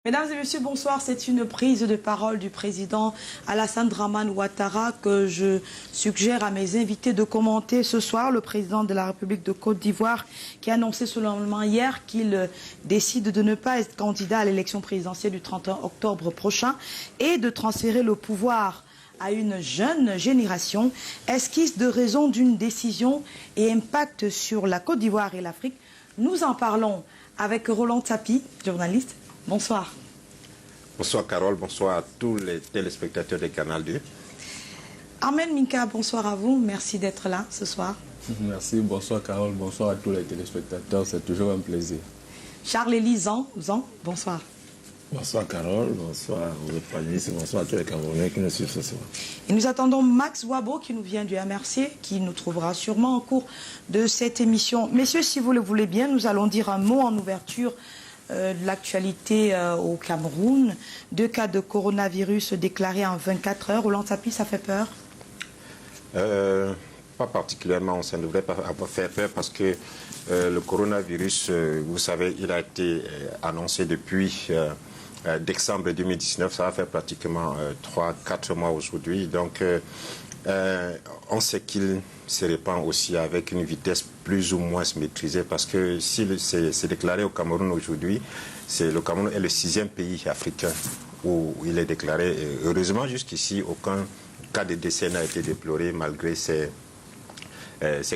Mesdames et messieurs, bonsoir. C'est une prise de parole du président Alassane Dramane Ouattara que je suggère à mes invités de commenter ce soir. Le président de la République de Côte d'Ivoire qui a annoncé seulement hier qu'il décide de ne pas être candidat à l'élection présidentielle du 31 octobre prochain et de transférer le pouvoir à une jeune génération. Esquisse de raison d'une décision et impact sur la Côte d'Ivoire et l'Afrique. Nous en parlons avec Roland Tapi, journaliste. Bonsoir. Bonsoir Carole, bonsoir à tous les téléspectateurs de Canal 2. Ahmed Minka, bonsoir à vous. Merci d'être là ce soir. Merci, bonsoir Carole, bonsoir à tous les téléspectateurs. C'est toujours un plaisir. Charles-Élie Zan, bonsoir. Bonsoir Carole, bonsoir aux panélistes, bonsoir à tous les Camerounais qui nous suivent ce soir. Et nous attendons Max Wabo qui nous vient du MRC, qui nous trouvera sûrement au cours de cette émission. Messieurs, si vous le voulez bien, nous allons dire un mot en ouverture de l'actualité au Cameroun. 2 cas de coronavirus déclarés en 24 heures. Roland Tapi, ça fait peur? Pas particulièrement, ça ne devrait pas avoir fait peur parce que le coronavirus, vous savez, il a été annoncé depuis décembre 2019. Ça va faire pratiquement 3-4 mois aujourd'hui. Donc, on sait qu'il se répand aussi avec une vitesse plus ou moins maîtrisée parce que si c'est déclaré au Cameroun aujourd'hui, le Cameroun est le 6e pays africain où il est déclaré. Heureusement, jusqu'ici, aucun cas de décès n'a été déploré malgré ces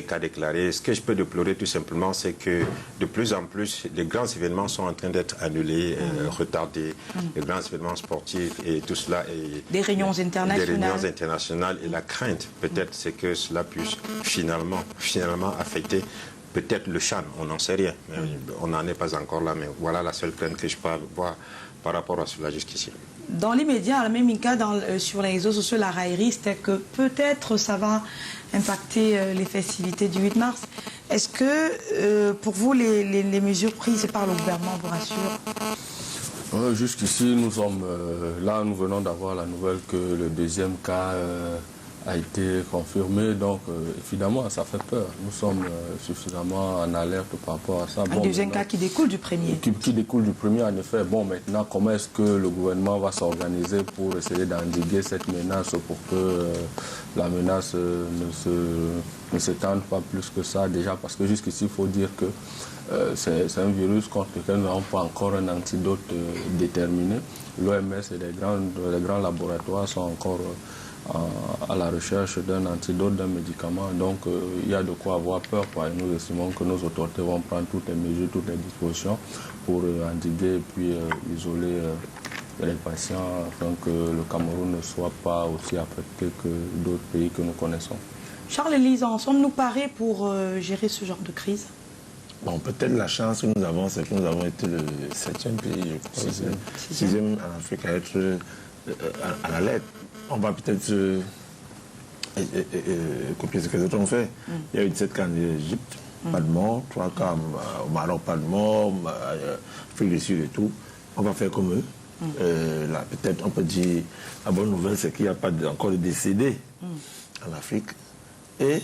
cas déclarés. Ce que je peux déplorer tout simplement, c'est que de plus en plus, les grands événements sont en train d'être annulés, retardés, les grands événements sportifs et tout cela. Des réunions internationales. Des réunions internationales. Et la crainte, peut-être, c'est que cela puisse finalement affecter peut-être le Chan. On n'en sait rien. Mais on n'en est pas encore là. Mais voilà la seule crainte que je peux avoir par rapport à cela jusqu'ici. Dans l'immédiat, à même cas, sur les réseaux sociaux, la raillerie, c'était que peut-être ça va impacter les festivités du 8 mars. Est-ce que, pour vous, les mesures prises par le gouvernement vous rassurent? Jusqu'ici, nous sommes là, nous venons d'avoir la nouvelle que le 2e cas a été confirmé, donc évidemment ça fait peur. Nous sommes suffisamment en alerte par rapport à ça. Un deuxième cas qui découle du premier. Qui découle du premier, en effet. Bon, maintenant, comment est-ce que le gouvernement va s'organiser pour essayer d'endiguer cette menace pour que la menace ne s'étende pas plus que ça, déjà, parce que jusqu'ici, il faut dire que c'est un virus contre lequel nous n'avons pas encore un antidote déterminé. L'OMS et les grands laboratoires sont encore à la recherche d'un antidote, d'un médicament. Donc il y a de quoi avoir peur. Et nous estimons que nos autorités vont prendre toutes les mesures, toutes les dispositions pour endiguer et puis isoler les patients afin que le Cameroun ne soit pas aussi affecté que d'autres pays que nous connaissons. Charles-Élie Zan, sommes-nous parés pour gérer ce genre de crise? Bon, peut-être la chance que nous avons, c'est que nous avons été le 7e pays, je crois, 6e en Afrique à être à la lettre. On va peut-être copier ce que les autres ont fait. Il y a eu 17 cas en Égypte, pas de mort, 3 cas au Maroc, pas de mort, Afrique du Sud et tout. On va faire comme eux. Là, peut-être on peut dire, la bonne nouvelle, c'est qu'il n'y a pas encore de décédés en Afrique. Et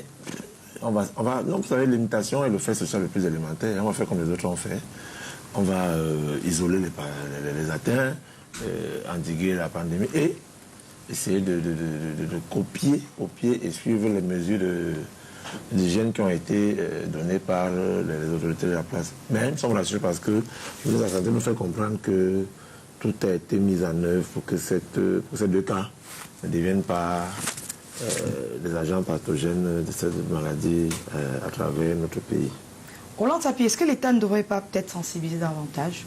on va donc vous savez, l'imitation est le fait social le plus élémentaire. On va faire comme les autres ont fait. On va isoler les atteints, endiguer la pandémie et essayer de copier et suivre les mesures d'hygiène qui ont été données par les autorités de la place. Mais nous sommes rassurés parce que la santé nous fait comprendre que tout a été mis en œuvre pour que ces 2 cas ne deviennent pas des agents pathogènes de cette maladie à travers notre pays. Roland Tapi, est-ce que l'État ne devrait pas peut-être sensibiliser davantage?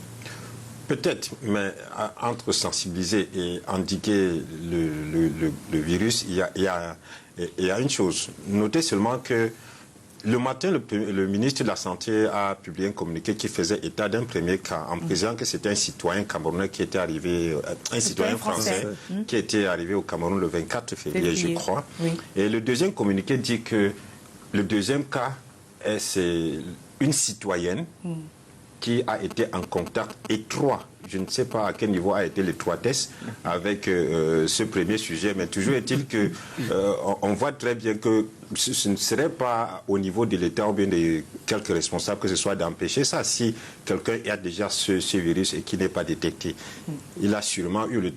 Peut-être, mais entre sensibiliser et endiguer le virus, il y a une chose. Notez seulement que le matin, le ministre de la Santé a publié un communiqué qui faisait état d'un premier cas en précisant que c'était un citoyen camerounais qui était arrivé, un citoyen français qui était arrivé au Cameroun le 24 février, je crois. Oui. Et le deuxième communiqué dit que le 2e cas, c'est une citoyenne qui a été en contact étroit je ne sais pas à quel niveau a été l'étroitesse avec ce premier sujet, mais toujours est-il que on voit très bien que ce ne serait pas au niveau de l'État ou bien de quelques responsables que ce soit d'empêcher ça. Si quelqu'un a déjà ce virus et qui n'est pas détecté, il a sûrement eu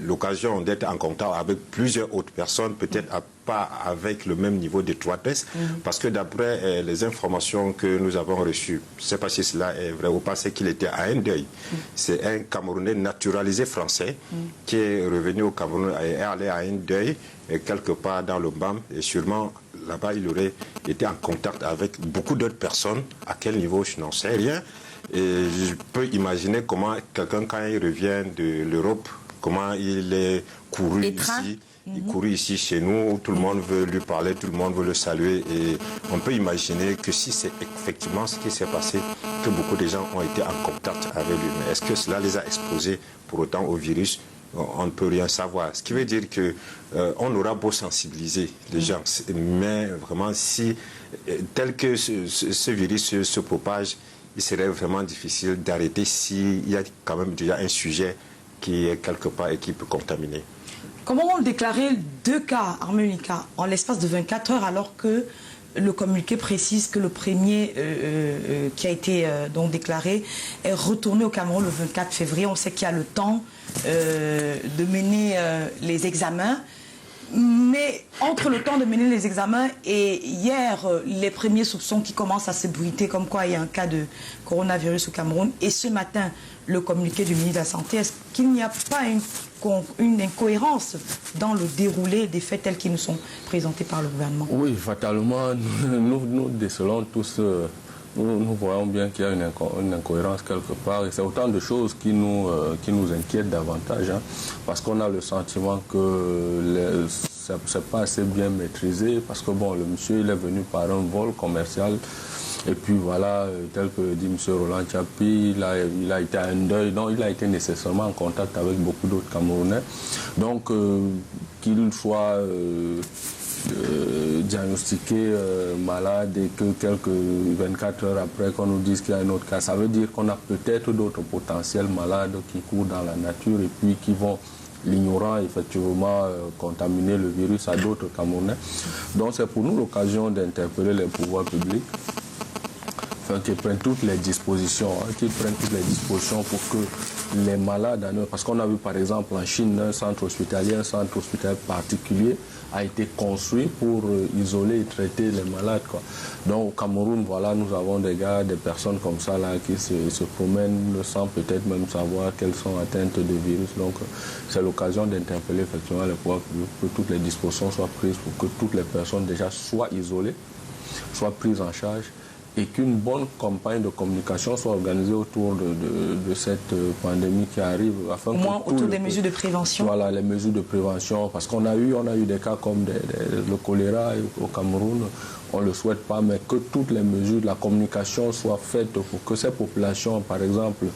l'occasion d'être en contact avec plusieurs autres personnes, peut-être pas avec le même niveau d'étroitesse, parce que d'après les informations que nous avons reçues, je ne sais pas si cela est vrai ou pas, c'est qu'il était à un deuil. C'est un Camerounais naturalisé français qui est revenu au Cameroun et est allé à un deuil quelque part dans le BAM, et sûrement là-bas il aurait été en contact avec beaucoup d'autres personnes. À quel niveau, je n'en sais rien. Et je peux imaginer comment quelqu'un, quand il revient de l'Europe, comment il est couru ici. Il court ici chez nous, tout le monde veut lui parler, tout le monde veut le saluer, et on peut imaginer que si c'est effectivement ce qui s'est passé, que beaucoup de gens ont été en contact avec lui. Mais est-ce que cela les a exposés pour autant au virus? On ne peut rien savoir. Ce qui veut dire que on aura beau sensibiliser les gens, mais vraiment si tel que ce virus se propage, il serait vraiment difficile d'arrêter s'il y a quand même déjà un sujet qui est quelque part et qui peut contaminer. Comment on déclarait 2 cas, Arménica, en l'espace de 24 heures, alors que le communiqué précise que le premier qui a été donc déclaré est retourné au Cameroun le 24 février. On sait qu'il y a le temps de mener les examens. Mais entre le temps de mener les examens et hier, les premiers soupçons qui commencent à s'ébruiter comme quoi il y a un cas de coronavirus au Cameroun, et ce matin, le communiqué du ministre de la Santé, est-ce qu'il n'y a pas une incohérence dans le déroulé des faits tels qu'ils nous sont présentés par le gouvernement? Oui, fatalement, nous décelons tous, nous voyons bien qu'il y a une incohérence quelque part, et c'est autant de choses qui nous inquiètent davantage, hein, parce qu'on a le sentiment que c'est pas assez bien maîtrisé, parce que bon, le monsieur il est venu par un vol commercial. Et puis voilà, tel que dit M. Roland Tchapi, il a été à un deuil, donc il a été nécessairement en contact avec beaucoup d'autres Camerounais. Donc qu'il soit diagnostiqué malade et que quelques 24 heures après qu'on nous dise qu'il y a un autre cas, ça veut dire qu'on a peut-être d'autres potentiels malades qui courent dans la nature et puis qui vont, l'ignorant, effectivement, contaminer le virus à d'autres Camerounais. Donc c'est pour nous l'occasion d'interpeller les pouvoirs publics, qu'ils prennent toutes les dispositions, pour que les malades, parce qu'on a vu par exemple en Chine, un centre hospitalier particulier a été construit pour isoler et traiter les malades, quoi. Donc au Cameroun, voilà, nous avons des personnes comme ça là, qui se promènent sans peut-être même savoir qu'elles sont atteintes de virus. Donc c'est l'occasion d'interpeller effectivement les pouvoirs publics pour que toutes les dispositions soient prises, pour que toutes les personnes déjà soient isolées, soient prises en charge, et qu'une bonne campagne de communication soit organisée autour de cette pandémie qui arrive. Afin au moins autour des mesures de prévention. Voilà, les mesures de prévention, parce qu'on a eu des cas comme le choléra au Cameroun, on ne le souhaite pas, mais que toutes les mesures de la communication soient faites pour que ces populations, par exemple,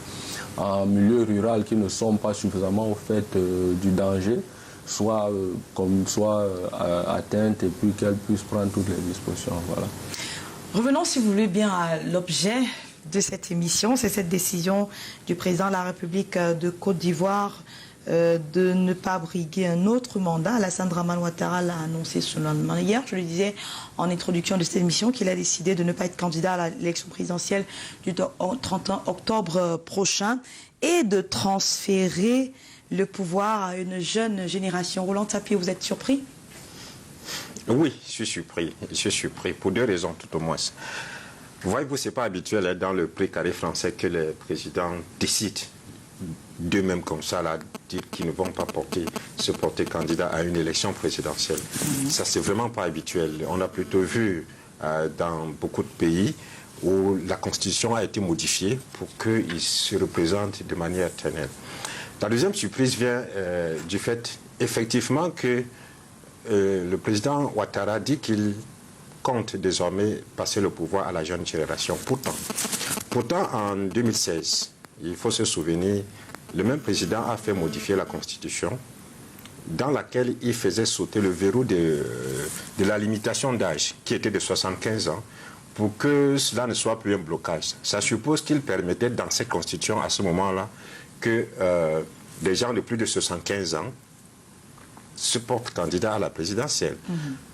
en milieu rural, qui ne sont pas suffisamment au fait du danger, soient atteintes et puis qu'elles puissent prendre toutes les dispositions. Voilà. Revenons, si vous voulez bien, à l'objet de cette émission. C'est cette décision du président de la République de Côte d'Ivoire de ne pas briguer un autre mandat. Alassane Dramane Ouattara l'a annoncé ce lendemain. Hier, je le disais en introduction de cette émission, qu'il a décidé de ne pas être candidat à l'élection présidentielle du 31 octobre prochain et de transférer le pouvoir à une jeune génération. Roland Tchapi, vous êtes surpris ? Oui, je suis surpris. Je suis surpris pour 2 raisons tout au moins. Voyez-vous, ce n'est pas habituel dans le précaré français que les présidents décident d'eux-mêmes comme ça, là, dire qu'ils ne vont pas se porter candidat à une élection présidentielle. Ça, c'est vraiment pas habituel. On a plutôt vu dans beaucoup de pays où la Constitution a été modifiée pour qu'ils se représentent de manière éternelle. La deuxième surprise vient du fait, effectivement, que le président Ouattara dit qu'il compte désormais passer le pouvoir à la jeune génération. Pourtant, en 2016, il faut se souvenir, le même président a fait modifier la Constitution dans laquelle il faisait sauter le verrou de la limitation d'âge qui était de 75 ans pour que cela ne soit plus un blocage. Ça suppose qu'il permettait dans cette Constitution à ce moment-là que des gens de plus de 75 ans se portent candidats à la présidentielle.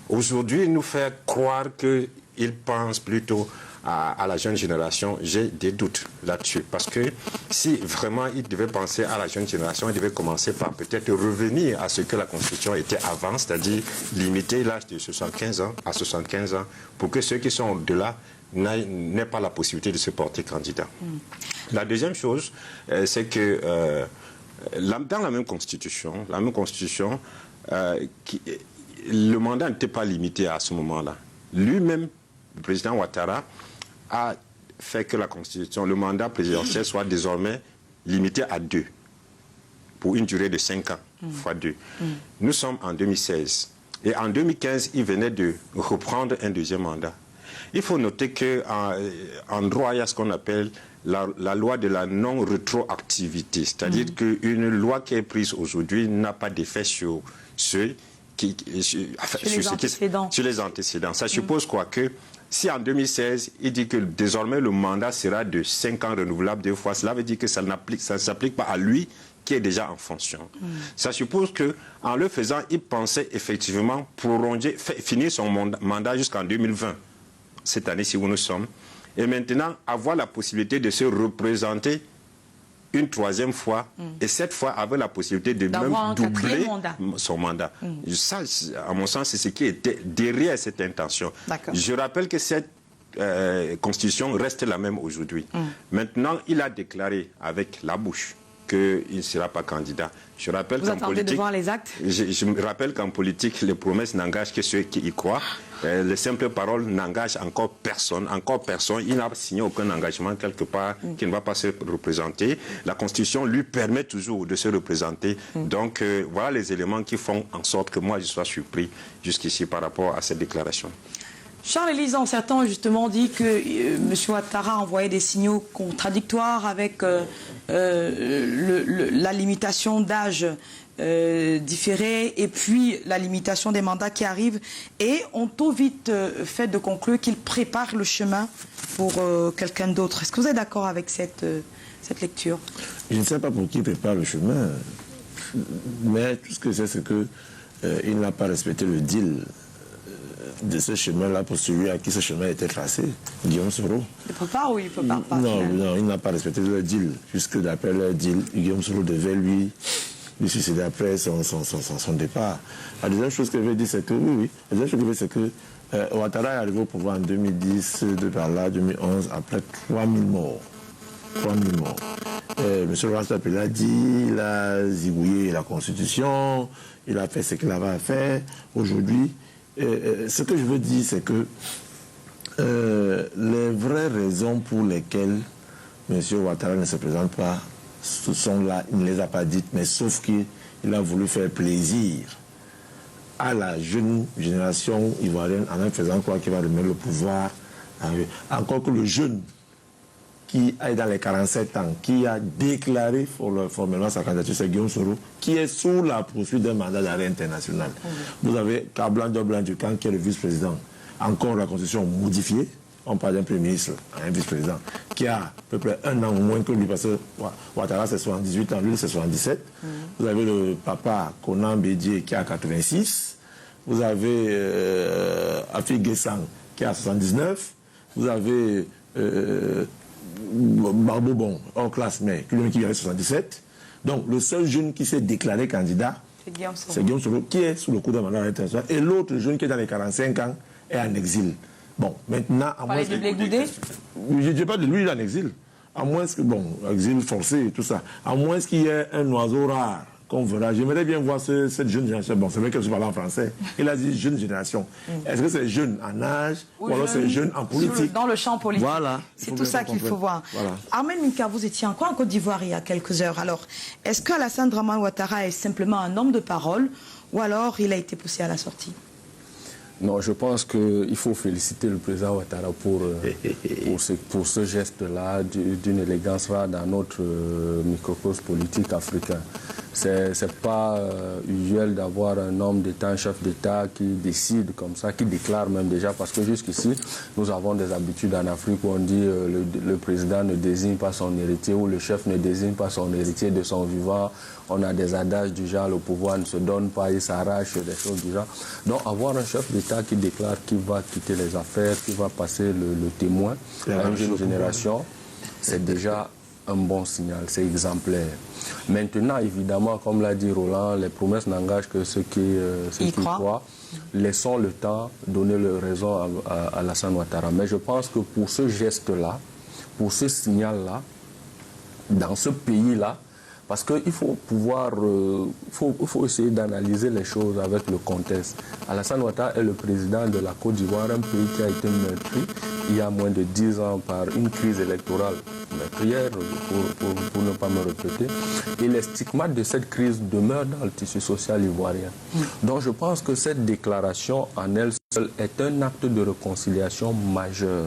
Aujourd'hui, nous faire croire qu'ils pensent plutôt à la jeune génération, j'ai des doutes là-dessus. Parce que si vraiment ils devaient penser à la jeune génération, ils devaient commencer par peut-être revenir à ce que la Constitution était avant, c'est-à-dire limiter l'âge de 75 ans à 75 ans pour que ceux qui sont au-delà n'aient pas la possibilité de se porter candidat. La deuxième chose, c'est que dans la même Constitution, le mandat n'était pas limité à ce moment-là. Lui-même, le président Ouattara, a fait que la Constitution, le mandat présidentiel soit désormais limité à 2, pour une durée de 5 ans, fois 2. Nous sommes en 2016. Et en 2015, il venait de reprendre un deuxième mandat. Il faut noter qu'en droit, il y a ce qu'on appelle la loi de la non-rétroactivité. C'est-à-dire qu'une loi qui est prise aujourd'hui n'a pas d'effet sur ceux sur les antécédents. Ça suppose quoi? Que si en 2016, il dit que désormais le mandat sera de 5 ans renouvelable 2 fois, cela veut dire que ça ne s'applique pas à lui qui est déjà en fonction. Ça suppose qu'en le faisant, il pensait effectivement finir son mandat jusqu'en 2020, cette année-ci où nous sommes, et maintenant avoir la possibilité de se représenter une 3e fois, et cette fois avec la possibilité de même doubler son mandat. Ça, à mon sens, c'est ce qui était derrière cette intention. Je rappelle que cette constitution reste la même aujourd'hui. Maintenant, il a déclaré avec la bouche qu'il ne sera pas candidat. Je rappelle Vous attendez de voir les actes? Je me rappelle qu'en politique, les promesses n'engagent que ceux qui y croient. Les simples paroles n'engagent encore personne. Il n'a signé aucun engagement quelque part qui ne va pas se représenter. La Constitution lui permet toujours de se représenter. Donc voilà les éléments qui font en sorte que moi je sois surpris jusqu'ici par rapport à cette déclaration. Charles Élysée, certains ont justement dit que M. Ouattara envoyait des signaux contradictoires avec la limitation d'âge différée et puis la limitation des mandats qui arrivent, et ont tout vite fait de conclure qu'il prépare le chemin pour quelqu'un d'autre. Est-ce que vous êtes d'accord avec cette lecture? Je ne sais pas pour qui il prépare le chemin, mais tout ce que c'est qu'il n'a pas respecté le deal de ce chemin-là pour celui à qui ce chemin était tracé, Guillaume Soro. Il ne peut pas ou il ne peut pas? Non, il n'a pas respecté le deal. Puisque d'après le deal, Guillaume Soro devait lui suicider après son départ. La deuxième chose que je veux dire, c'est que, la deuxième chose que je veux dire, c'est que Ouattara est arrivé au pouvoir en 2010, de par là, 2011, après 3000 morts. 3000 morts. M. Rastap l'a dit, il a zigouillé la Constitution, il a fait ce qu'il avait à faire. Aujourd'hui, ce que je veux dire, c'est que les vraies raisons pour lesquelles M. Ouattara ne se présente pas sont là, il ne les a pas dites, mais sauf qu'il a voulu faire plaisir à la jeune génération ivoirienne en faisant croire qu'il va remettre le pouvoir à eux. Encore que le jeune qui est dans les 47 ans, qui a déclaré formellement sa candidature, c'est Guillaume Soro, qui est sous la poursuite d'un mandat d'arrêt international. Vous avez Kablan Doblan Dukan, qui est le vice-président. Encore la Constitution modifiée, on parle d'un premier ministre, un vice-président, qui a à peu près 1 an ou moins que lui, parce que Ouattara c'est 78 ans, lui c'est 77. Vous avez le papa Konan Bédié qui a 86. Vous avez Afi Guessang qui a 79. Vous avez Barbobon, hors classe, mais qui avait 77. Donc le seul jeune qui s'est déclaré candidat, c'est Guillaume Soro, qui est sous le coup d'un mandat international. Et l'autre jeune qui est dans les 45 ans est en exil. Bon, maintenant, à moins... Vous parlez de Blé-Goudé? Je ne dis pas de lui, il est en exil. À moins que, exil forcé et tout ça. À moins qu'il y ait un oiseau rare qu'on verra. J'aimerais bien voir cette jeune génération. Bon, c'est vrai que je parle en français. Il a dit jeune génération. Est-ce que c'est jeune en âge ou alors c'est jeune en politique? Dans le champ politique. Voilà. C'est tout ça qu'il faut voir. Voilà. Ahmed Minka, vous étiez encore en Côte d'Ivoire il y a quelques heures. Alors, est-ce qu'Alassane Dramane Ouattara est simplement un homme de parole ou alors il a été poussé à la sortie? Non, je pense qu'il faut féliciter le président Ouattara pour ce geste-là, d'une élégance rare dans notre microcosme politique africain. C'est pas usuel d'avoir un homme d'État, un chef d'État qui décide comme ça, qui déclare même déjà, parce que jusqu'ici, nous avons des habitudes en Afrique où on dit le président ne désigne pas son héritier ou le chef ne désigne pas son héritier de son vivant. On a des adages du genre, le pouvoir ne se donne pas, il s'arrache, des choses du genre. Donc avoir un chef d'État qui déclare qu'il va quitter les affaires, qu'il va passer le témoin à une jeune génération, c'est déjà un bon signal, c'est exemplaire. Maintenant, évidemment, comme l'a dit Roland, les promesses n'engagent que ceux qui croient. Laissons le temps donner le raison à Alassane Ouattara. Mais je pense que pour ce geste-là, pour ce signal-là, dans ce pays-là, parce qu'il faut pouvoir, faut essayer d'analyser les choses avec le contexte. Alassane Ouattara est le président de la Côte d'Ivoire, un pays qui a été meurtri il y a moins de 10 ans par une crise électorale meurtrière, pour ne pas me répéter. Et les stigmates de cette crise demeurent dans le tissu social ivoirien. Donc je pense que cette déclaration en elle seule est un acte de réconciliation majeur.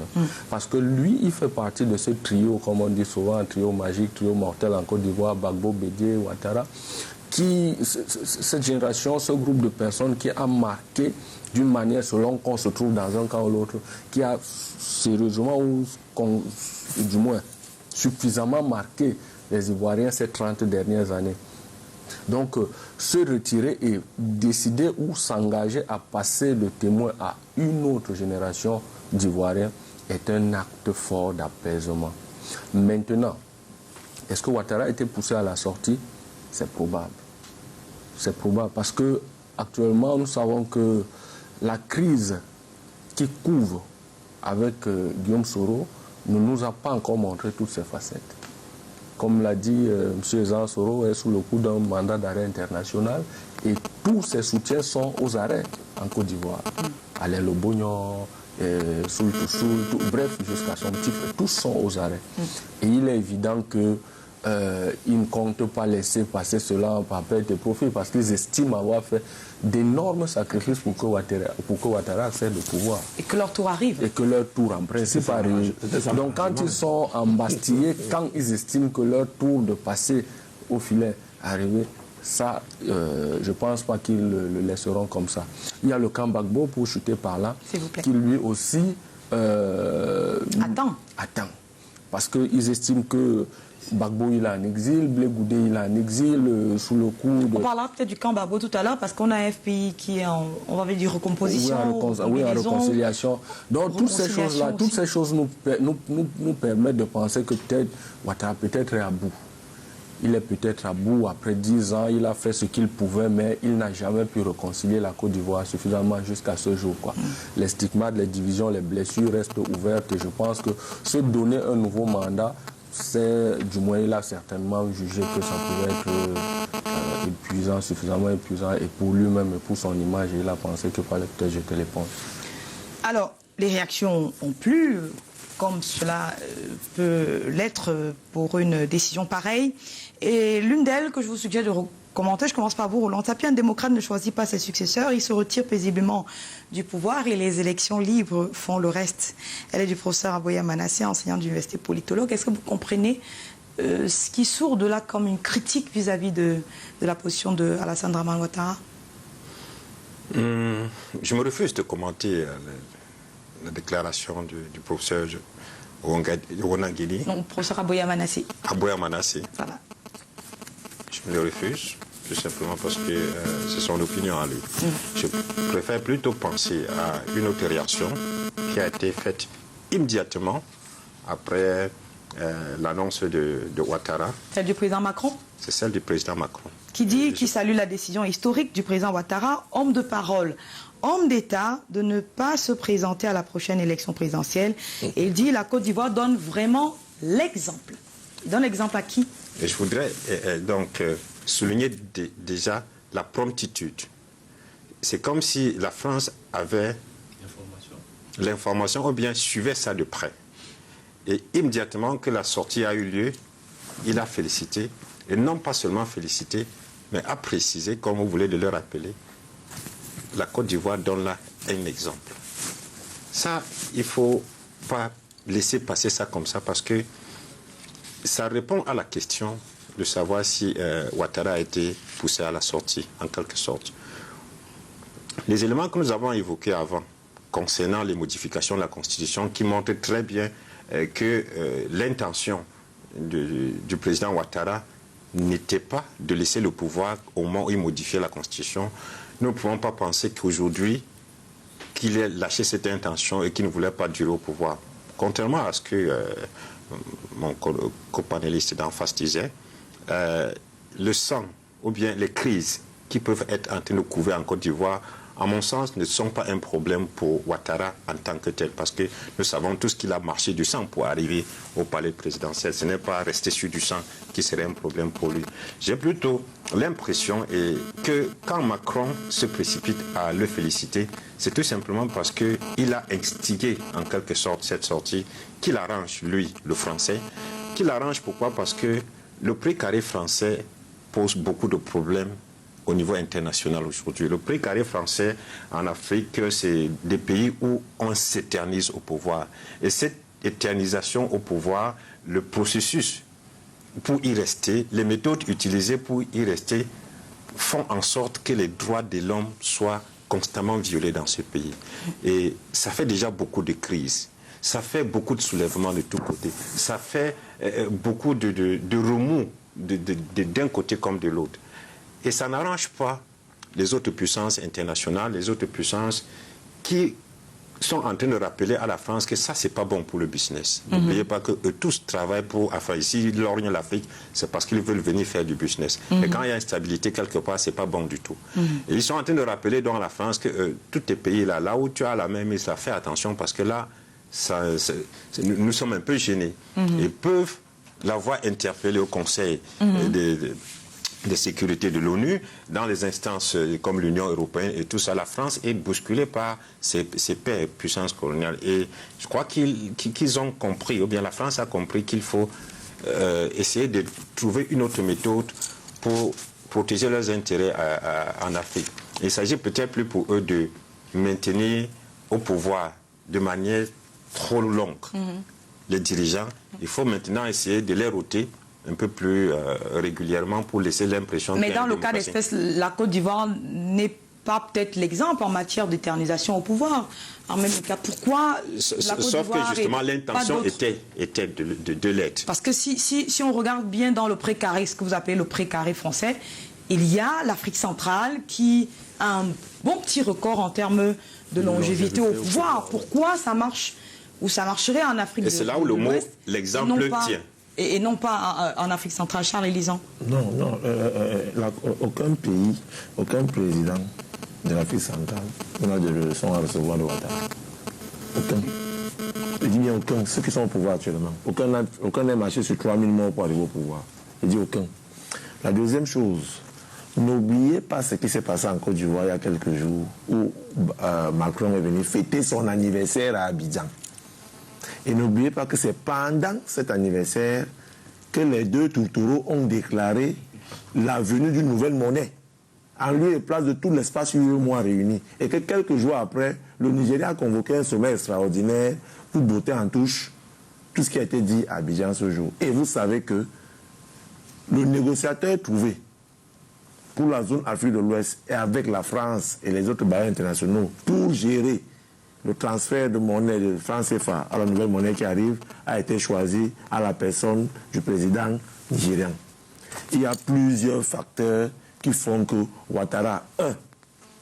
Parce que lui, il fait partie de ce trio, comme on dit souvent, un trio magique, trio mortel en Côte d'Ivoire, Gbagbo, Bédié, Ouattara, cette génération, ce groupe de personnes qui a marqué d'une manière, selon qu'on se trouve dans un camp ou l'autre, qui a sérieusement ou du moins suffisamment marqué les Ivoiriens ces 30 dernières années. Donc, se retirer et décider ou s'engager à passer le témoin à une autre génération d'Ivoiriens est un acte fort d'apaisement. Maintenant, est-ce que Ouattara a été poussé à la sortie? C'est probable. C'est probable parce que actuellement, nous savons que la crise qui couvre avec Guillaume Soro ne nous a pas encore montré toutes ses facettes. Comme l'a dit M. Jean Soro, est sous le coup d'un mandat d'arrêt international et tous ses soutiens sont aux arrêts en Côte d'Ivoire. Alain Lobognon, Soul to Soul, bref, jusqu'à son petit frère, tous sont aux arrêts. Et il est évident que ils ne comptent pas laisser passer cela en perte de profit parce qu'ils estiment avoir fait d'énormes sacrifices pour que Ouattara accède au pouvoir. Et que leur tour arrive. Et que leur tour, en principe, arrive. Donc quand ils sont embastillés, quand ils estiment que leur tour de passer au filet arrive, ça, je ne pense pas qu'ils le laisseront comme ça. Il y a le camp Gbagbo, pour chuter par là, qui lui aussi attend. Parce qu'ils estiment que Gbagbo, il est en exil, Blé Goudé, il est en exil, sous le coup de... On parlera peut-être du camp Gbagbo tout à l'heure, parce qu'on a un FPI qui est en, on va dire, recomposition. Oui, en réconciliation. Donc, toutes ces choses-là, toutes ces choses nous permettent de penser que peut-être Ouattara peut-être est à bout. Il est peut-être à bout, après 10 ans, il a fait ce qu'il pouvait, mais il n'a jamais pu réconcilier la Côte d'Ivoire suffisamment jusqu'à ce jour, quoi. Les stigmates, les divisions, les blessures restent ouvertes et je pense que se donner un nouveau mandat, du moins il a certainement jugé que ça pouvait être épuisant, suffisamment épuisant, et pour lui-même et pour son image, il a pensé qu'il fallait peut-être jeter l'éponge. Alors, les réactions ont plu, comme cela peut l'être pour une décision pareille. Et l'une d'elles que je vous suggère de commenter, je commence par vous, Roland Tapie, un démocrate ne choisit pas ses successeurs, il se retire paisiblement du pouvoir et les élections libres font le reste. Elle est du professeur Aboya Manassé, enseignant d'université politologue. Est-ce que vous comprenez ce qui sort de là comme une critique vis-à-vis de la position de Alassane Dramane Ouattara? Je me refuse de commenter la déclaration du professeur Ouangili. Non, professeur Aboya Manassé. Aboya Manassé. Voilà. Je me le refuse, tout simplement parce que c'est son opinion à lui. Je préfère plutôt penser à une autre réaction qui a été faite immédiatement après l'annonce de Ouattara. Celle du président Macron? C'est celle du président Macron. Qui salue la décision historique du président Ouattara, homme de parole, homme d'État, de ne pas se présenter à la prochaine élection présidentielle. Et il dit la Côte d'Ivoire donne vraiment l'exemple. Il donne l'exemple à qui? Et je voudrais donc souligner déjà la promptitude. C'est comme si la France avait l'information ou bien suivait ça de près. Et immédiatement que la sortie a eu lieu, il a félicité, et non pas seulement félicité, mais a précisé, comme vous voulez de le rappeler, la Côte d'Ivoire donne là un exemple. Ça, il ne faut pas laisser passer ça comme ça parce que ça répond à la question de savoir si Ouattara a été poussé à la sortie, en quelque sorte. Les éléments que nous avons évoqués avant, concernant les modifications de la Constitution, qui montrent très bien que l'intention du président Ouattara n'était pas de laisser le pouvoir au moment où il modifiait la Constitution. Nous ne pouvons pas penser qu'aujourd'hui, qu'il ait lâché cette intention et qu'il ne voulait pas durer au pouvoir. Contrairement à ce que mon copanéliste d'en face disait, le sang ou bien les crises qui peuvent être en train de couver en Côte d'Ivoire, à mon sens, ne sont pas un problème pour Ouattara en tant que tel, parce que nous savons tous qu'il a marché du sang pour arriver au palais présidentiel. Ce n'est pas rester sur du sang qui serait un problème pour lui. J'ai plutôt l'impression que quand Macron se précipite à le féliciter, c'est tout simplement parce qu'il a instigé en quelque sorte cette sortie qui l'arrange, lui, le français. Qui l'arrange pourquoi? Parce que le précaré français pose beaucoup de problèmes au niveau international aujourd'hui. Le précaré français en Afrique, c'est des pays où on s'éternise au pouvoir. Et cette éternisation au pouvoir, le processus pour y rester, les méthodes utilisées pour y rester font en sorte que les droits de l'homme soient constamment violés dans ce pays. Et ça fait déjà beaucoup de crises. Ça fait beaucoup de soulèvements de tous côtés. Ça fait beaucoup de remous d'un côté comme de l'autre. Et ça n'arrange pas les autres puissances internationales, les autres puissances qui sont en train de rappeler à la France que ça, c'est pas bon pour le business. N'oubliez pas que eux tous travaillent pour... Enfin, ici, ils lorgnent l'Afrique, c'est parce qu'ils veulent venir faire du business. Et quand il y a instabilité quelque part, c'est pas bon du tout. Et ils sont en train de rappeler donc à la France que tous ces pays-là, là où tu as la même mise, fais attention parce que là, nous sommes un peu gênés. Ils peuvent l'avoir interpellé au Conseil de sécurité de l'ONU, dans les instances comme l'Union européenne et tout ça, la France est bousculée par ces pères puissances coloniales. Et je crois qu'ils ont compris, ou bien la France a compris qu'il faut essayer de trouver une autre méthode pour protéger leurs intérêts en Afrique. Il s'agit peut-être plus pour eux de maintenir au pouvoir de manière trop longue les dirigeants. Il faut maintenant essayer de les ôter un peu plus régulièrement pour laisser l'impression... Mais dans le cas d'espèce, la Côte d'Ivoire n'est pas peut-être l'exemple en matière d'éternisation au pouvoir. En même cas, pourquoi la Côte Sauf d'Ivoire... que justement l'intention était de l'être. Parce que si on regarde bien dans le précaré, ce que vous appelez le précaré français, il y a l'Afrique centrale qui a un bon petit record en termes de longévité au pouvoir. Pourquoi ça marche ou ça marcherait en Afrique de l'Ouest? Et c'est là où le mot, l'exemple tient. Et non pas en Afrique centrale. Charles Élisant. Non, aucun pays, aucun président de l'Afrique centrale n'a de leçons à recevoir de Ouattara. Aucun. Je dis bien aucun. Ceux qui sont au pouvoir actuellement. Aucun n'a marché sur 3000 morts pour arriver au pouvoir. Je dis aucun. La deuxième chose, n'oubliez pas ce qui s'est passé en Côte d'Ivoire il y a quelques jours où Macron est venu fêter son anniversaire à Abidjan. Et n'oubliez pas que c'est pendant cet anniversaire que les deux tourtereaux ont déclaré la venue d'une nouvelle monnaie, en lieu et place de tout l'espace UEMOA réuni. Et que quelques jours après, le Nigeria a convoqué un sommet extraordinaire pour botter en touche tout ce qui a été dit à Abidjan ce jour. Et vous savez que le négociateur trouvé pour la zone Afrique de l'Ouest et avec la France et les autres bailleurs internationaux pour gérer le transfert de monnaie de franc CFA à la nouvelle monnaie qui arrive a été choisi à la personne du président nigérian. Il y a plusieurs facteurs qui font que Ouattara,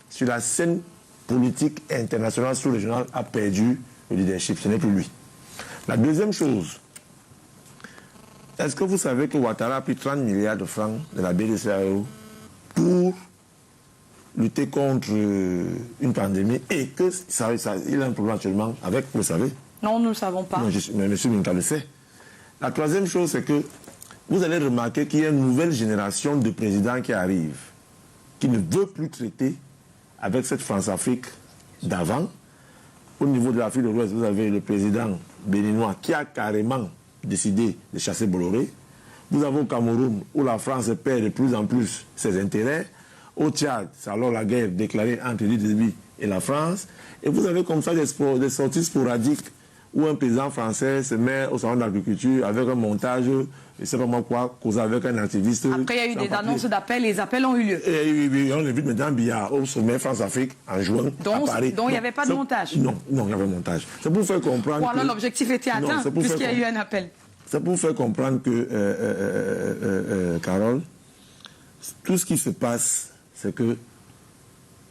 sur la scène politique internationale sous-régionale, a perdu le leadership. Ce n'est plus lui. La deuxième chose, est-ce que vous savez que Ouattara a pris 30 milliards de francs de la BDCAO pour lutter contre une pandémie et que il a un problème actuellement avec, vous le savez? Non, nous ne le savons pas. Non, mais M. Minka le sait. La troisième chose, c'est que vous allez remarquer qu'il y a une nouvelle génération de présidents qui arrive, qui ne veut plus traiter avec cette France-Afrique d'avant. Au niveau de l'Afrique de l'Ouest, vous avez le président béninois qui a carrément décidé de chasser Bolloré. Vous avez au Cameroun, où la France perd de plus en plus ses intérêts. Au Tchad, c'est alors la guerre déclarée entre Idriss Déby et la France. Et vous avez comme ça des sorties sporadiques où un paysan français se met au salon d'agriculture avec un montage, je ne sais pas moi quoi, causé avec un activiste. Après, il y a eu des annonces d'appels, les appels ont eu lieu. Et oui, on invite maintenant Biya au sommet France-Afrique en juin à Paris. Donc il n'y avait pas de montage? Non, il y avait montage. C'est pour faire comprendre. Ou alors l'objectif était atteint, puisqu'il y a eu un appel. C'est pour faire comprendre que, Carole, tout ce qui se passe, c'est que